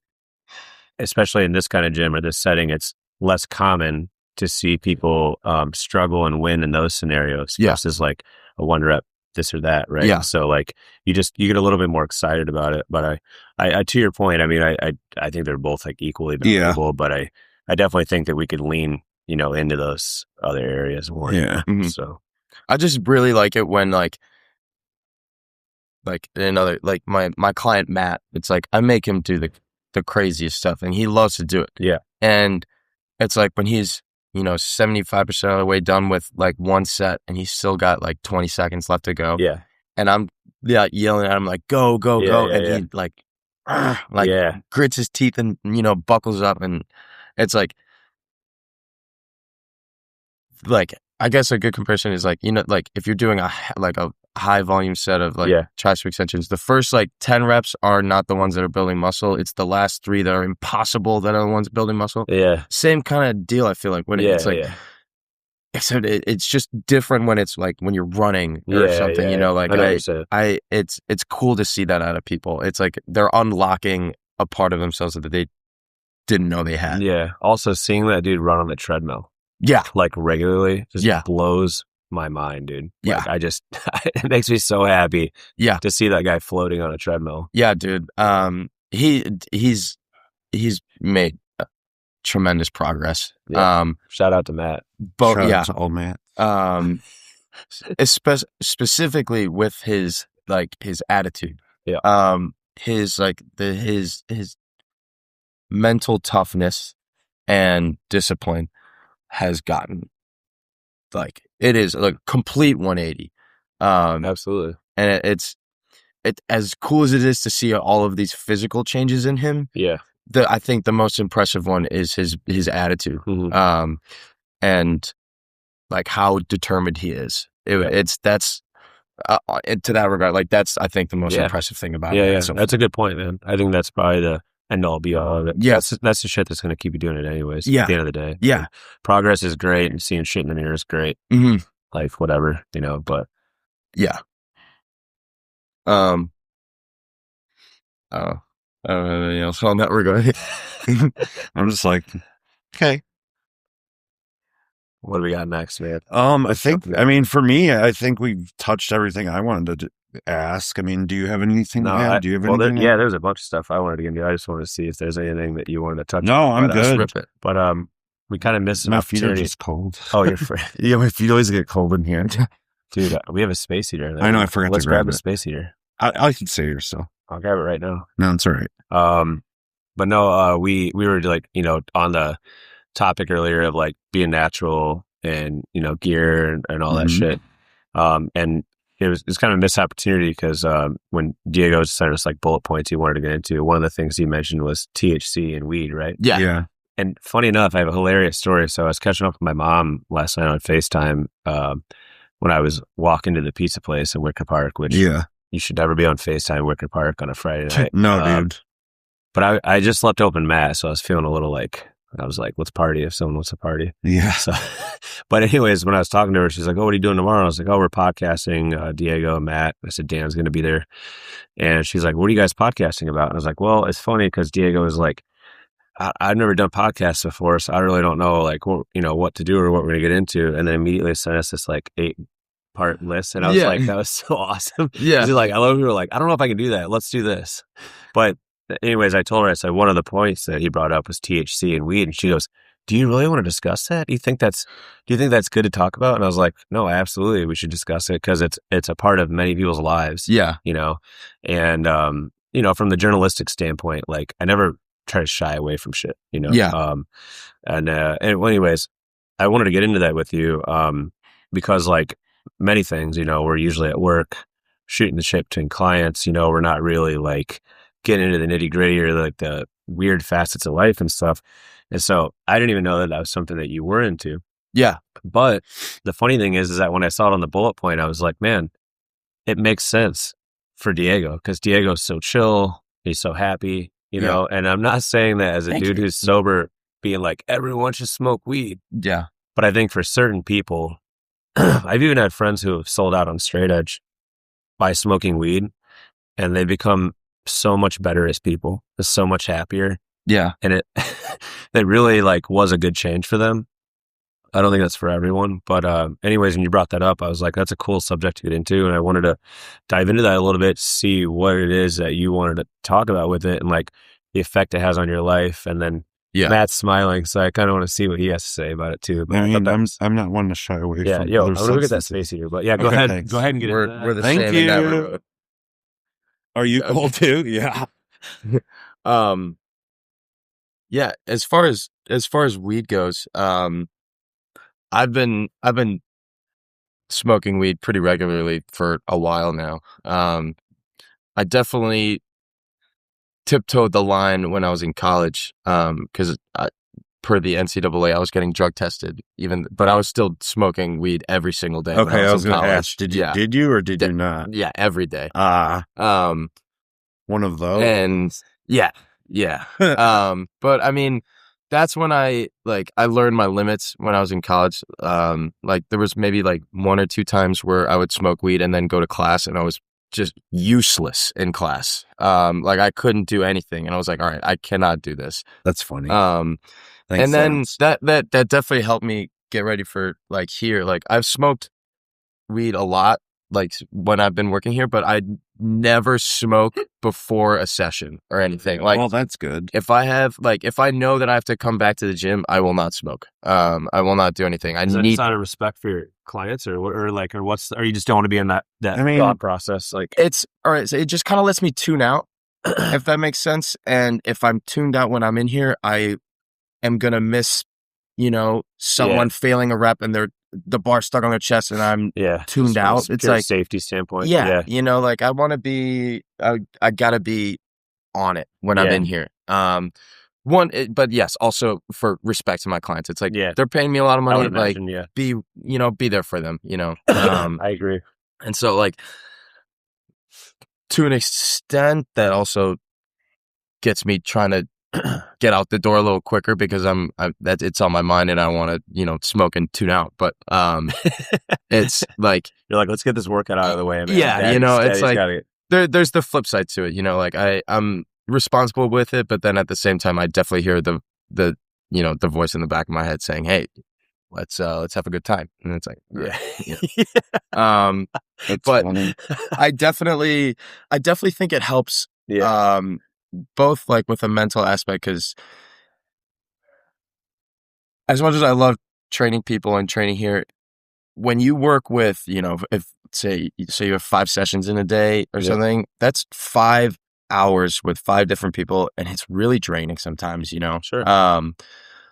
especially in this kind of gym or this setting, it's less common to see people struggle and win in those scenarios versus like a 1 rep this or that, right? Yeah. So like you get a little bit more excited about it. But I to your point, I mean, I think they're both like equally valuable, but I definitely think that we could lean, into those other areas more. Yeah. So. I just really like it when like another like my client Matt, it's like I make him do the craziest stuff and he loves to do it. Yeah. And it's like when he's 75% of the way done with like one set and he's still got like 20 seconds left to go. Yeah. And I'm yelling at him like go and he like grits his teeth and buckles up, and it's like I guess a good comparison is like, like if you're doing a high volume set of like tricep extensions, the first like 10 reps are not the ones that are building muscle. It's the last 3 that are impossible that are the ones building muscle. Yeah. Same kind of deal. I feel like when it's like, except it's just different when it's like when you're running or something, like it's cool to see that out of people. It's like they're unlocking a part of themselves that they didn't know they had. Yeah. Also seeing that dude run on the treadmill. Yeah. Like regularly just blows my mind, dude. Like, it makes me so happy to see that guy floating on a treadmill. Yeah, dude. He's made tremendous progress. Yeah. Shout out to Matt. Shout out to old Matt. Specifically with his attitude. Yeah. His mental toughness and discipline has gotten it is like complete 180. Absolutely. And it's as cool as it is to see all of these physical changes in him. Yeah. I think the most impressive one is his attitude. Mm-hmm. And like how determined he is. That's to that regard, like that's I think the most impressive thing about it. Yeah, so that's a good point, man. I think that's probably the end all be all of it. Yeah, that's the shit that's going to keep you doing it anyways. Yeah. At the end of the day. Yeah. Like, progress is great and seeing shit in the mirror is great. Mm-hmm. Like whatever, but yeah. I don't have anything else on that regard. I'm just like, okay. What do we got next, man? I mean, for me, I think we've touched everything I wanted to ask. I mean, do you have anything to add? Do you have anything? There's a bunch of stuff I wanted to get into. I just wanted to see if there's anything that you wanted to touch on. No, I'm good. Rip it. But we kind of missed an My feet are opportunity. just cold. Oh, you're free. Yeah, my feet always get cold in here. Dude, we have a space heater. I know, I forgot to Let's grab grab a it. space heater. I can stay here still. I'll grab it right now. No, it's all right. But no, we were like, on the topic earlier of like being natural and, gear and all that shit. And it's kind of a missed opportunity because when Diego sent us like bullet points he wanted to get into, one of the things he mentioned was THC and weed, right? Yeah. And funny enough, I have a hilarious story. So I was catching up with my mom last night on FaceTime when I was walking to the pizza place in Wicker Park, which you should never be on FaceTime in Wicker Park on a Friday night. No, dude. But I just left open mat, so I was feeling a little like, I was like, let's party if someone wants to party. Yeah. So, but anyways, when I was talking to her, she's like, oh, what are you doing tomorrow? I was like, oh, we're podcasting, Diego and Matt. I said, Dan's going to be there. And she's like, what are you guys podcasting about? And I was like, well, it's funny because Diego is like, I've never done podcasts before, so I really don't know like what to do or what we're gonna get into. And then immediately sent us this like 8-part list, and I was like, that was so awesome. Yeah, she's like, I love you. Like, I don't know if I can do that. Let's do this. But anyways, I told her, I said one of the points that he brought up was THC and weed, and she goes, "Do you really want to discuss that? Do you think that's good to talk about?" And I was like, "No, absolutely, we should discuss it because it's a part of many people's lives." Yeah, and from the journalistic standpoint, like I never try to shy away from shit, Yeah. And anyways, I wanted to get into that with you, because like many things, we're usually at work shooting the shit between clients, we're not really like getting into the nitty gritty or like the weird facets of life and stuff. And so I didn't even know that was something that you were into. Yeah. But the funny thing is that when I saw it on the bullet point, I was like, man, it makes sense for Diego because Diego's so chill. He's so happy. And I'm not saying that as a dude who's sober, being like, everyone should smoke weed. Yeah. But I think for certain people, I've even had friends who have sold out on straight edge by smoking weed, and they become so much better as people, so much happier. Yeah. And it really like was a good change for them. I don't think that's for everyone. But anyways, when you brought that up, I was like, that's a cool subject to get into. And I wanted to dive into that a little bit, see what it is that you wanted to talk about with it and like the effect it has on your life. And then Matt's smiling, so I kind of want to see what he has to say about it too. But I mean, I'm not one to shy away from I'm going to get that space here. But yeah, go ahead. Thanks. Go ahead and get into that. We're the same in that regard. Are you cold too? Yeah. Yeah, as far as weed goes, I've been smoking weed pretty regularly for a while now. I definitely tiptoed the line when I was in college, because per the NCAA, I was getting drug tested, but I was still smoking weed every single day. Okay, I was going to ask, did you or did you not? Yeah, every day. One of those. And yeah. But I mean, that's when I learned my limits when I was in college. Like there was maybe like 1 or 2 times where I would smoke weed and then go to class and I was just useless in class. Like I couldn't do anything. And I was like, all right, I cannot do this. That's funny. And then that definitely helped me get ready for like here. Like I've smoked weed a lot, like when I've been working here, but I never smoke before a session or anything. Like, well, that's good. If I know that I have to come back to the gym, I will not smoke. I will not do anything. Is that out of respect for your clients or you just don't want to be in that thought process? Like, it's all right. So it just kind of lets me tune out, if that makes sense. And if I'm tuned out when I'm in here, I am going to miss, someone failing a rep and the bar stuck on their chest and I'm tuned out. It's like safety standpoint. Like I want to be, I gotta be on it when I'm in here. But yes, also for respect to my clients, it's like, they're paying me a lot of money. Like be there for them, I agree. And so like, to an extent that also gets me trying to get out the door a little quicker because it's on my mind and I want to, smoke and tune out. But it's like, you're like, let's get this workout out of the way. Man. Yeah. It's like, there's the flip side to it, you know, like I'm responsible with it, but then at the same time, I definitely hear the you know, the voice in the back of my head saying, "Hey, let's have a good time," and it's like, Yeah. but funny. I definitely think it helps, both like with a mental aspect, because as much as I love training people and training here, when you work with, you know, if say you have 5 sessions in a day or something, that's 5 hours with 5 different people, and it's really draining sometimes, you know. Sure.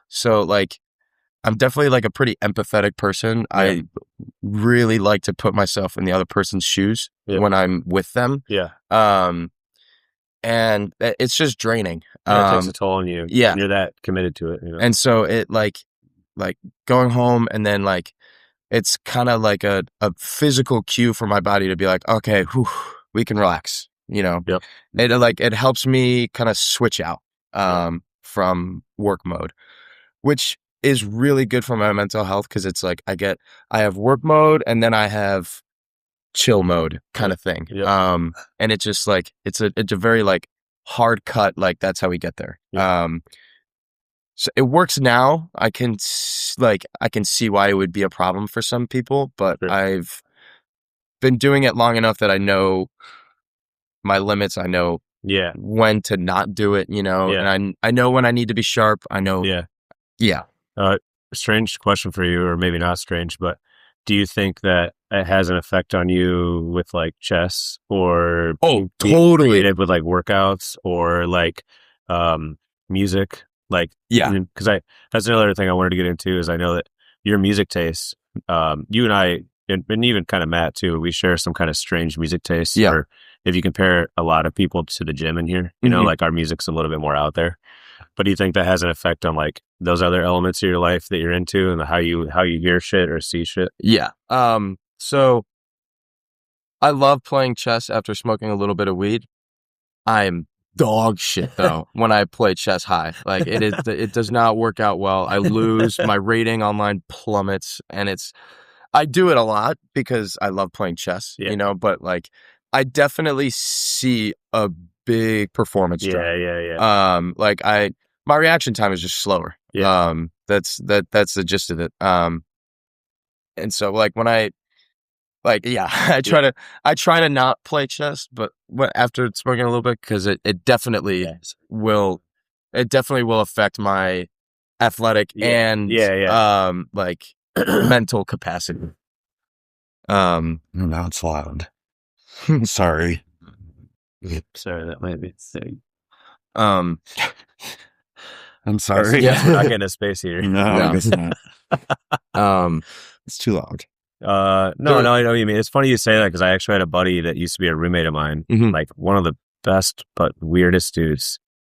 So like I'm definitely like a pretty empathetic person. I really like to put myself in the other person's shoes when I'm with them. Yeah. And it's just draining. It takes a toll on you. Yeah. And you're that committed to it. You know? And so it like going home, and then like it's kind of like a physical cue for my body to be like, okay, whew, we can relax, you know. Yep. It helps me kind of switch out from work mode, which is really good for my mental health, because it's like I have work mode, and then I have chill mode kind of thing. Yep. And it's just like it's a very like hard cut, like that's how we get there. Yep. So it works now. I can see why it would be a problem for some people, but Sure. I've been doing it long enough that I know my limits. I know when to not do it, you know, and I know when I need to be sharp. I know. Yeah. Strange question for you, or maybe not strange, but do you think that it has an effect on you with like chess, or totally creative with like workouts, or like music? Like, because that's another thing I wanted to get into, is I know that your music tastes, you and I, and even kind of Matt too, we share some kind of strange music tastes. Yeah. Or if you compare a lot of people to the gym in here, you know, like our music's a little bit more out there. But do you think that has an effect on like those other elements of your life that you're into, and how you hear shit or see shit? Yeah. So I love playing chess after smoking a little bit of weed. I'm dog shit though when I play chess high. Like it does not work out well. I lose, my rating online plummets, and I do it a lot because I love playing chess, you know, but like I definitely see a big performance drop. Like my reaction time is just slower. That's the gist of it. And so like when I try to not play chess, but after smoking a little bit, because it definitely will affect my athletic and like mental capacity. Now it's loud. Sorry. Sorry, that might be a thing. I'm sorry. We're not getting a space here. No, I guess not. It's too loud. No, I know what you mean. It's funny you say that, because I actually had a buddy that used to be a roommate of mine, like one of the best but weirdest dudes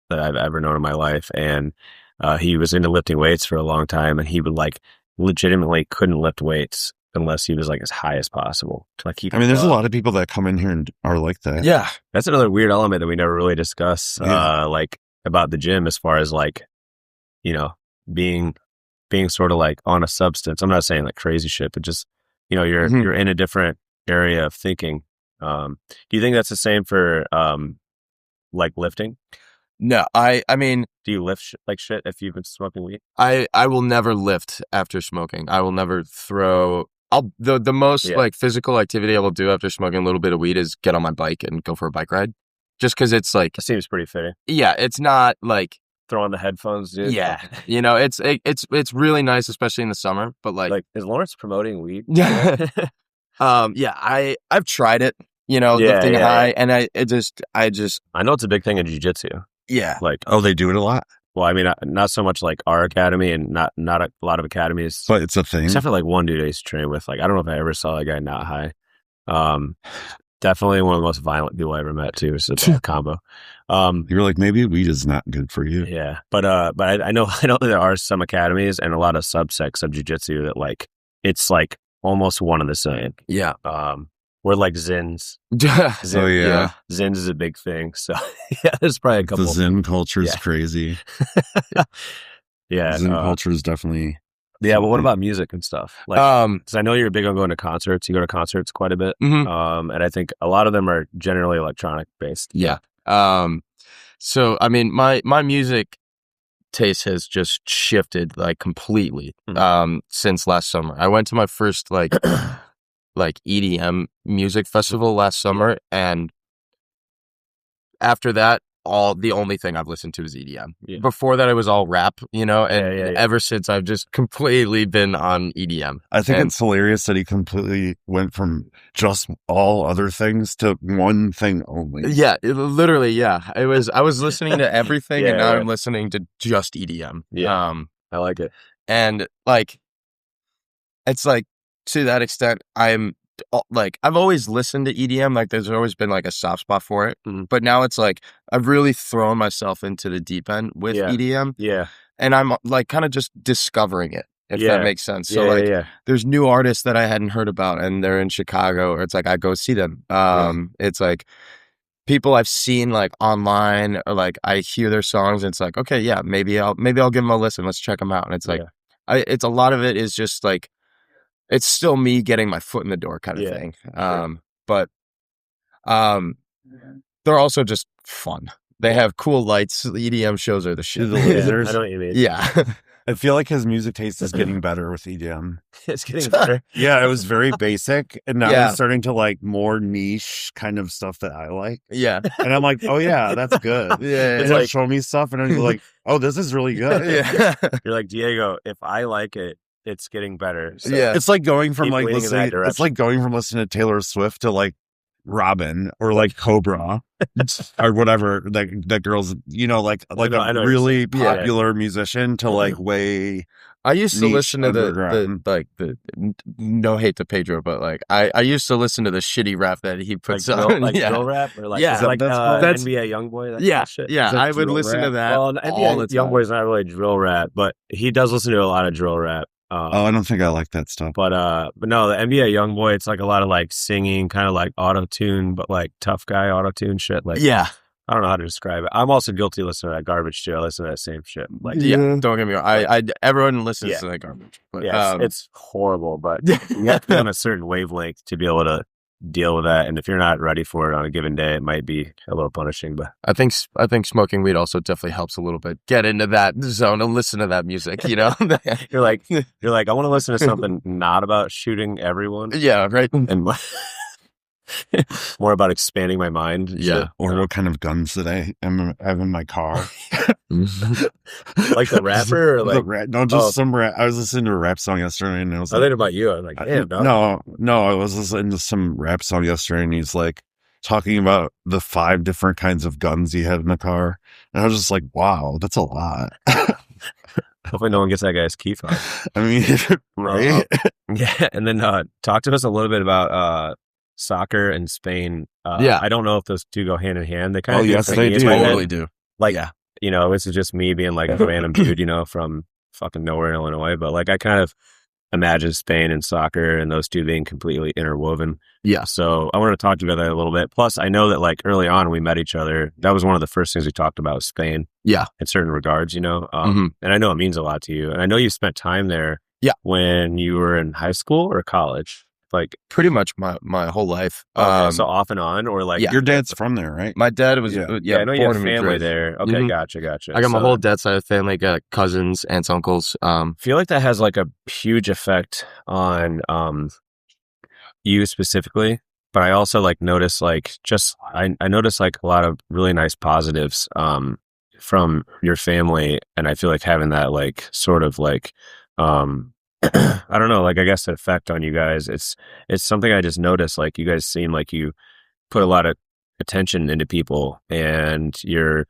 that I've ever known in my life. And he was into lifting weights for a long time, and he would like legitimately couldn't lift weights unless he was like as high as possible. Like there's a lot of people that come in here and are like that. Yeah. That's another weird element that we never really discuss, like about the gym, as far as like, you know, being sort of like on a substance. I'm not saying like crazy shit, but just, you know, you're in a different area of thinking. Do you think that's the same for like lifting? No, I mean, do you lift like shit if you've been smoking weed? I will never lift after smoking. I will never throw. The most like physical activity I will do after smoking a little bit of weed is get on my bike and go for a bike ride, just because it's like, it seems pretty fitting. Yeah, it's not like throw on the headphones, dude. Yeah, you know, it's really nice, especially in the summer. But like is Lawrence promoting weed? Yeah, I've tried it. You know, lifting high, and I know it's a big thing in jiu-jitsu. Yeah, like they do it a lot. Well, I mean, not so much like our academy, and not a lot of academies, but it's a thing. Except for like one dude I used to train with. Like, I don't know if I ever saw a guy not high. Definitely one of the most violent people I ever met too. So it's a combo. You're like, maybe weed is not good for you. Yeah, but I know there are some academies and a lot of subsects of jiu-jitsu that like it's like almost one and the same. Yeah. We're like Zins. Zins is a big thing. So yeah, there's probably a couple. The Zen culture is crazy. Yeah. Zen culture is definitely Yeah, but what about music and stuff? Like, because I know you're big on going to concerts. You go to concerts quite a bit, and I think a lot of them are generally electronic based. Yeah. So I mean, my music taste has just shifted like completely since last summer. I went to my first like EDM music festival last summer, and after that, the only thing I've listened to is EDM. Yeah. Before that, it was all rap, and ever since I've just completely been on EDM. I think it's hilarious that he completely went from just all other things to one thing only. Yeah, literally, yeah. I was listening to everything, and now I'm listening to just EDM. Yeah, I like it. And like, it's like to that extent, I'm like, I've always listened to EDM. Like, there's always been like a soft spot for it. But now it's like I've really thrown myself into the deep end with EDM. Yeah, and I'm like kind of just discovering it, if that makes sense. So there's new artists that I hadn't heard about, and they're in Chicago, or it's like I go see them. It's like people I've seen like online, or like I hear their songs, and it's like, okay, yeah, maybe I'll give them a listen. Let's check them out. And it's like, it's a lot of it is just like, it's still me getting my foot in the door kind of thing. But they're also just fun. They have cool lights. The EDM shows are the shit. The lasers. I know what you mean. Yeah. I feel like his music taste is getting better with EDM. It's getting better. Yeah, it was very basic, and now he's starting to like more niche kind of stuff that I like. Yeah. And I'm like, oh yeah, that's good. It's like, show me stuff, and I'm like, oh, this is really good. Yeah. You're like, Diego, if I like it, it's getting better. So it's like going from like listening. It's like going from listening to Taylor Swift to like Robin or like Cobra or whatever that girl's, like a really popular musician to like way. I used to listen to the no hate to Pedro, but like I used to listen to the shitty rap that he puts on, like drill rap, or like that's NBA Youngboy. Yeah, shit. Yeah. I would listen to that. Well, NBA Youngboy's not really drill rap, but he does listen to a lot of drill rap. I don't think I like that stuff. But no, the NBA Youngboy, it's like a lot of like singing, kind of like auto-tune, but like tough guy auto-tune shit. Like, I don't know how to describe it. I'm also guilty of listening to that garbage too. I listen to that same shit. Like, don't get me wrong. Everyone listens to that garbage. But it's horrible, but you have to be on a certain wavelength to be able to deal with that. And if you're not ready for it on a given day, it might be a little punishing. But I think smoking weed also definitely helps a little bit. Get into that zone and listen to that music. You're like, I want to listen to something not about shooting everyone. Yeah, right. And more about expanding my mind. Yeah. Or what kind of guns that I have in my car. Like the rapper, or like some rap. I was listening to a rap song yesterday, and I was like, I think about you. I was like, damn, no, I was listening to some rap song yesterday, and he's like talking about the 5 different kinds of guns he had in the car, and I was just like, wow, that's a lot. Hopefully no one gets that guy's key fob. I mean, right? Yeah. And then talk to us a little bit about soccer and Spain. I don't know if those two go hand in hand. They kind of yes, they do. Totally do. Like, this is just me being like a random dude, from fucking nowhere in Illinois. But like, I kind of imagine Spain and soccer and those two being completely interwoven. Yeah. So I wanted to talk to you about that a little bit. Plus, I know that like early on we met each other. That was one of the first things we talked about was Spain. Yeah. In certain regards, And I know it means a lot to you. And I know you spent time there. Yeah. When you were in high school or college. Like pretty much my whole life. Okay, so off and on, or like your dad's from there, right? My dad was I know you have family there. Okay, gotcha. I got my whole dad's side of the family, got cousins, aunts, uncles. I feel like that has like a huge effect on you specifically, but I also like notice like I notice like a lot of really nice positives from your family, and I feel like having that like sort of like I don't know, like I guess the effect on you guys, it's something I just noticed. Like you guys seem like you put a lot of attention into people, and you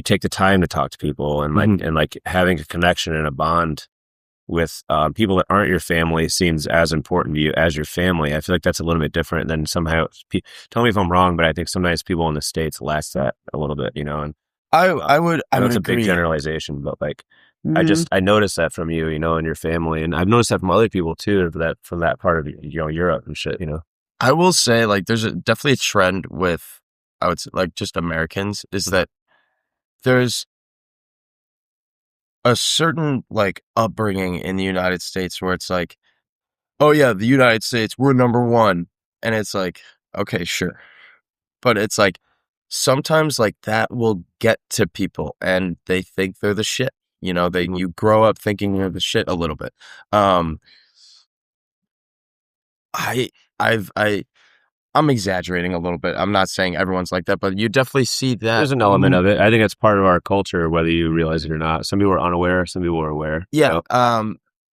take the time to talk to people, and like and like having a connection and a bond with people that aren't your family seems as important to you as your family. I feel like that's a little bit different than somehow. Tell me if I'm wrong, but I think sometimes people in the States lack that a little bit, And I would it's a agree. big generalization, but like. I noticed that from you, and your family, and I've noticed that from other people too. From that part of Europe and shit, I will say like there's definitely a trend with, I would say, like just Americans, is that there's a certain like upbringing in the United States where it's like, oh yeah, the United States, we're number one. And it's like, okay, sure. But it's like, sometimes like that will get to people and they think they're the shit. You know, you grow up thinking you're the shit a little bit. I'm exaggerating a little bit. I'm not saying everyone's like that, but you definitely see that. There's an element of it. I think it's part of our culture, whether you realize it or not. Some people are unaware, some people are aware. Yeah.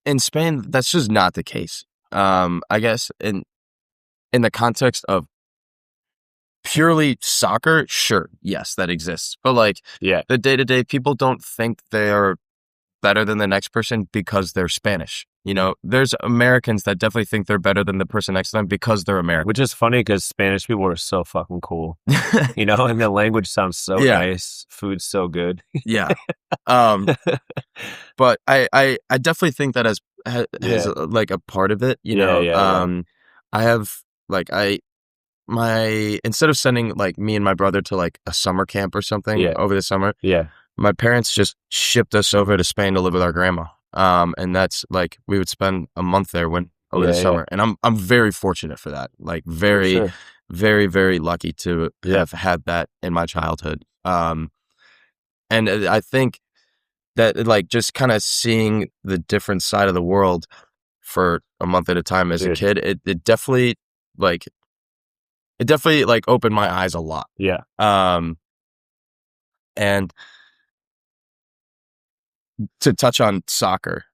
In Spain, that's just not the case. I guess in the context of purely soccer, sure, yes, that exists. But like, the day-to-day, people don't think they are better than the next person because they're Spanish. You know, there's Americans that definitely think they're better than the person next to them because they're American. Which is funny because Spanish people are so fucking cool. You know, and the language sounds so nice. Food's so good. Yeah. But I definitely think that has like a part of it, you know. I have like instead of sending like me and my brother to like a summer camp or something over the summer, my parents just shipped us over to Spain to live with our grandma. And that's like, we would spend a month there over the summer. And I'm very fortunate for that. Like very, very, very lucky to have had that in my childhood. And I think that like just kind of seeing the different side of the world for a month at a time as a kid, it definitely like opened my eyes a lot. Yeah. And to touch on soccer,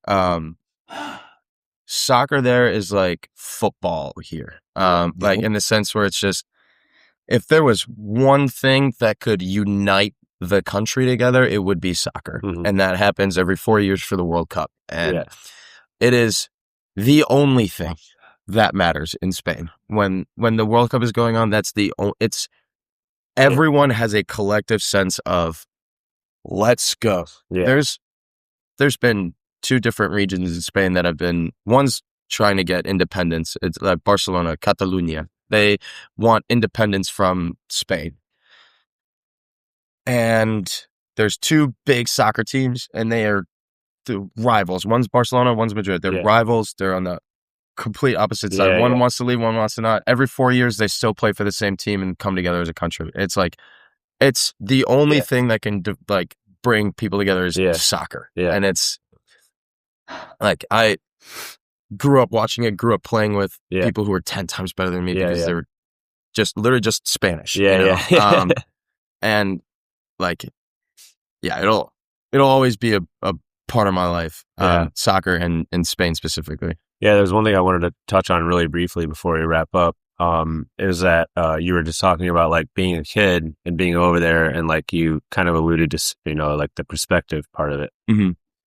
soccer there is like football here. Like in the sense where it's just, if there was one thing that could unite the country together, it would be soccer. And that happens every 4 years for the World Cup. And it is the only thing that matters in Spain. When the World Cup is going on, that's everyone has a collective sense of, let's go. There's been 2 different regions in Spain that have been, one's trying to get independence. It's like Barcelona, Catalonia. They want independence from Spain. And there's 2 big soccer teams, and they are the rivals. One's Barcelona, one's Madrid. They're rivals. They're on the complete opposite side. One wants to leave, one wants to not. Every 4 years, they still play for the same team and come together as a country. It's like, it's the only thing that can like bring people together is soccer. And it's like, I grew up watching it, grew up playing with people who were 10 times better than me because they were just literally just Spanish. You know? And like, it'll always be a part of my life, soccer and in Spain specifically. Yeah, there's one thing I wanted to touch on really briefly before we wrap up. Is that you were just talking about like being a kid and being over there, and like you kind of alluded to, you know, like the perspective part of it.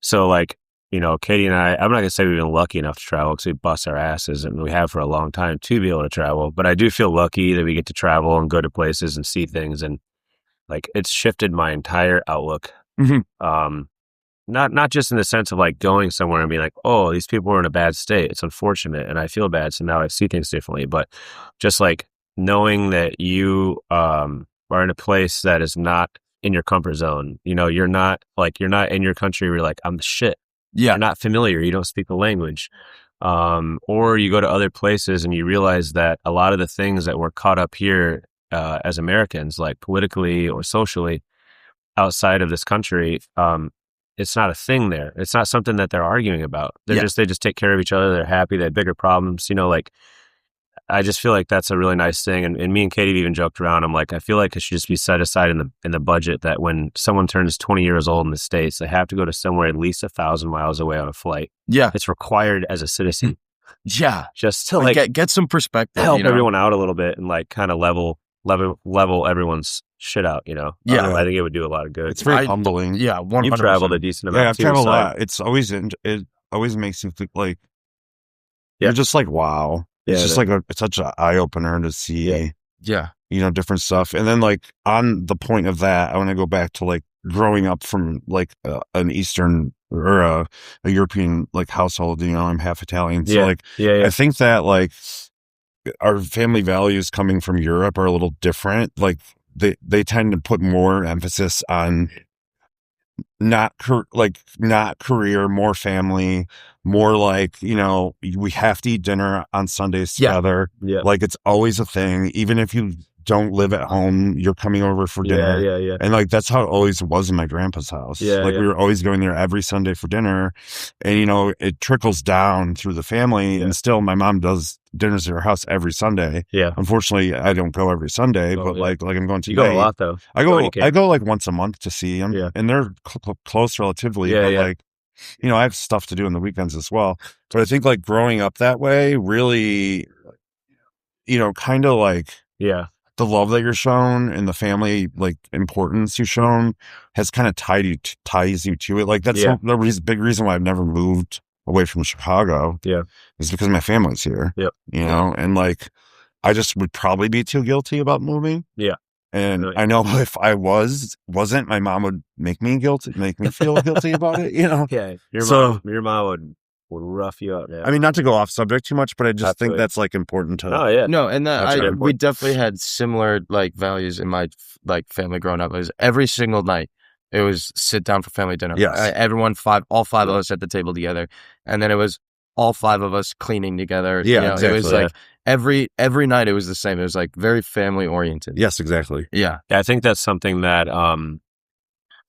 So like, you know, Katie and I'm not gonna say we've been lucky enough to travel because we bust our asses, and we have for a long time to be able to travel. But I do feel lucky that we get to travel and go to places and see things, and like it's shifted my entire outlook. Not just in the sense of like going somewhere and being like, oh, these people are in a bad state. It's unfortunate and I feel bad. So now I see things differently. But just like knowing that you are in a place that is not in your comfort zone. You know, you're not in your country where you're like, I'm the shit. You're not familiar. You don't speak the language. Or you go to other places and you realize that a lot of the things that we're caught up here as Americans, like politically or socially outside of this country, it's not a thing there. It's not something that they're arguing about. They just take care of each other. They're happy. They have bigger problems. You know, like, I just feel like that's a really nice thing. And me and Katie have even joked around. I'm like, I feel like it should just be set aside in the budget that when someone turns 20 years old in the States, they have to go to somewhere at least 1,000 miles away on a flight. It's required as a citizen. Just to like get some perspective, help everyone out a little bit and like kind of level everyone's shit out, you know? I think it would do a lot of good. It's very humbling. 100%. You've traveled a decent amount. Yeah, I've traveled a lot. It's always, it always makes you think like, you're just like, wow. It's just like it's such an eye opener to see, you know, different stuff. And then like on the point of that, I want to go back to like growing up from like an Eastern or a European like household, you know, I'm half Italian. So I think that like our family values coming from Europe are a little different. Like they tend to put more emphasis on not career, more family, more like, we have to eat dinner on Sundays together. Yeah. Like it's always a thing. Even if you don't live at home, you're coming over for dinner. Yeah. And like, that's how it always was in my grandpa's house. Yeah, like we were always going there every Sunday for dinner, and it trickles down through the family. And still my mom does dinners at her house every Sunday. Yeah. Unfortunately, I don't go every Sunday, but like I'm going to. You go a lot though. I go like once a month to see them. Yeah. And they're close relatively. Yeah, but like, I have stuff to do on the weekends as well. But I think like growing up that way really, kind of like, the love that you're shown and the family like importance you're shown has kind of ties you to it. Like that's the big reason why I've never moved away from Chicago. Yeah. Is because my family's here. Yep. And like I just would probably be too guilty about moving. Yeah. And I know if I wasn't, my mom would make me feel guilty about it, Yeah. Your mom would rough you up. Yeah. I mean, not to go off subject too much, but I just think that's like important to. Oh yeah, no, and we definitely had similar like values in my like family growing up. It was every single night. It was sit down for family dinner. Yes. All five of us at the table together, and then it was all five of us cleaning together. Yeah, exactly. It was like every night it was the same. It was like very family oriented. Yes, exactly. Yeah, I think that's something that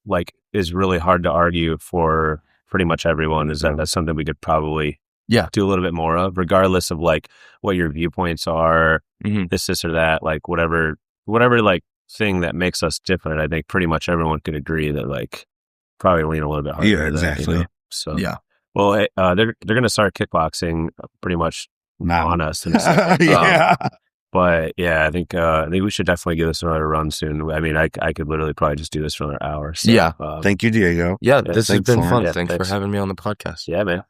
like is really hard to argue for pretty much everyone. Is that's something we could probably do a little bit more of, regardless of like what your viewpoints are, this or that, like whatever like thing that makes us different. I think pretty much everyone could agree that like probably lean a little bit harder. Yeah, exactly. So well, they're gonna start kickboxing pretty much on us. But yeah, I think we should definitely give this another run soon. I mean, I could literally probably just do this for another hour. So, Thank you, Diego. Yeah, this has been fun. Thanks for having me on the podcast. Yeah, man.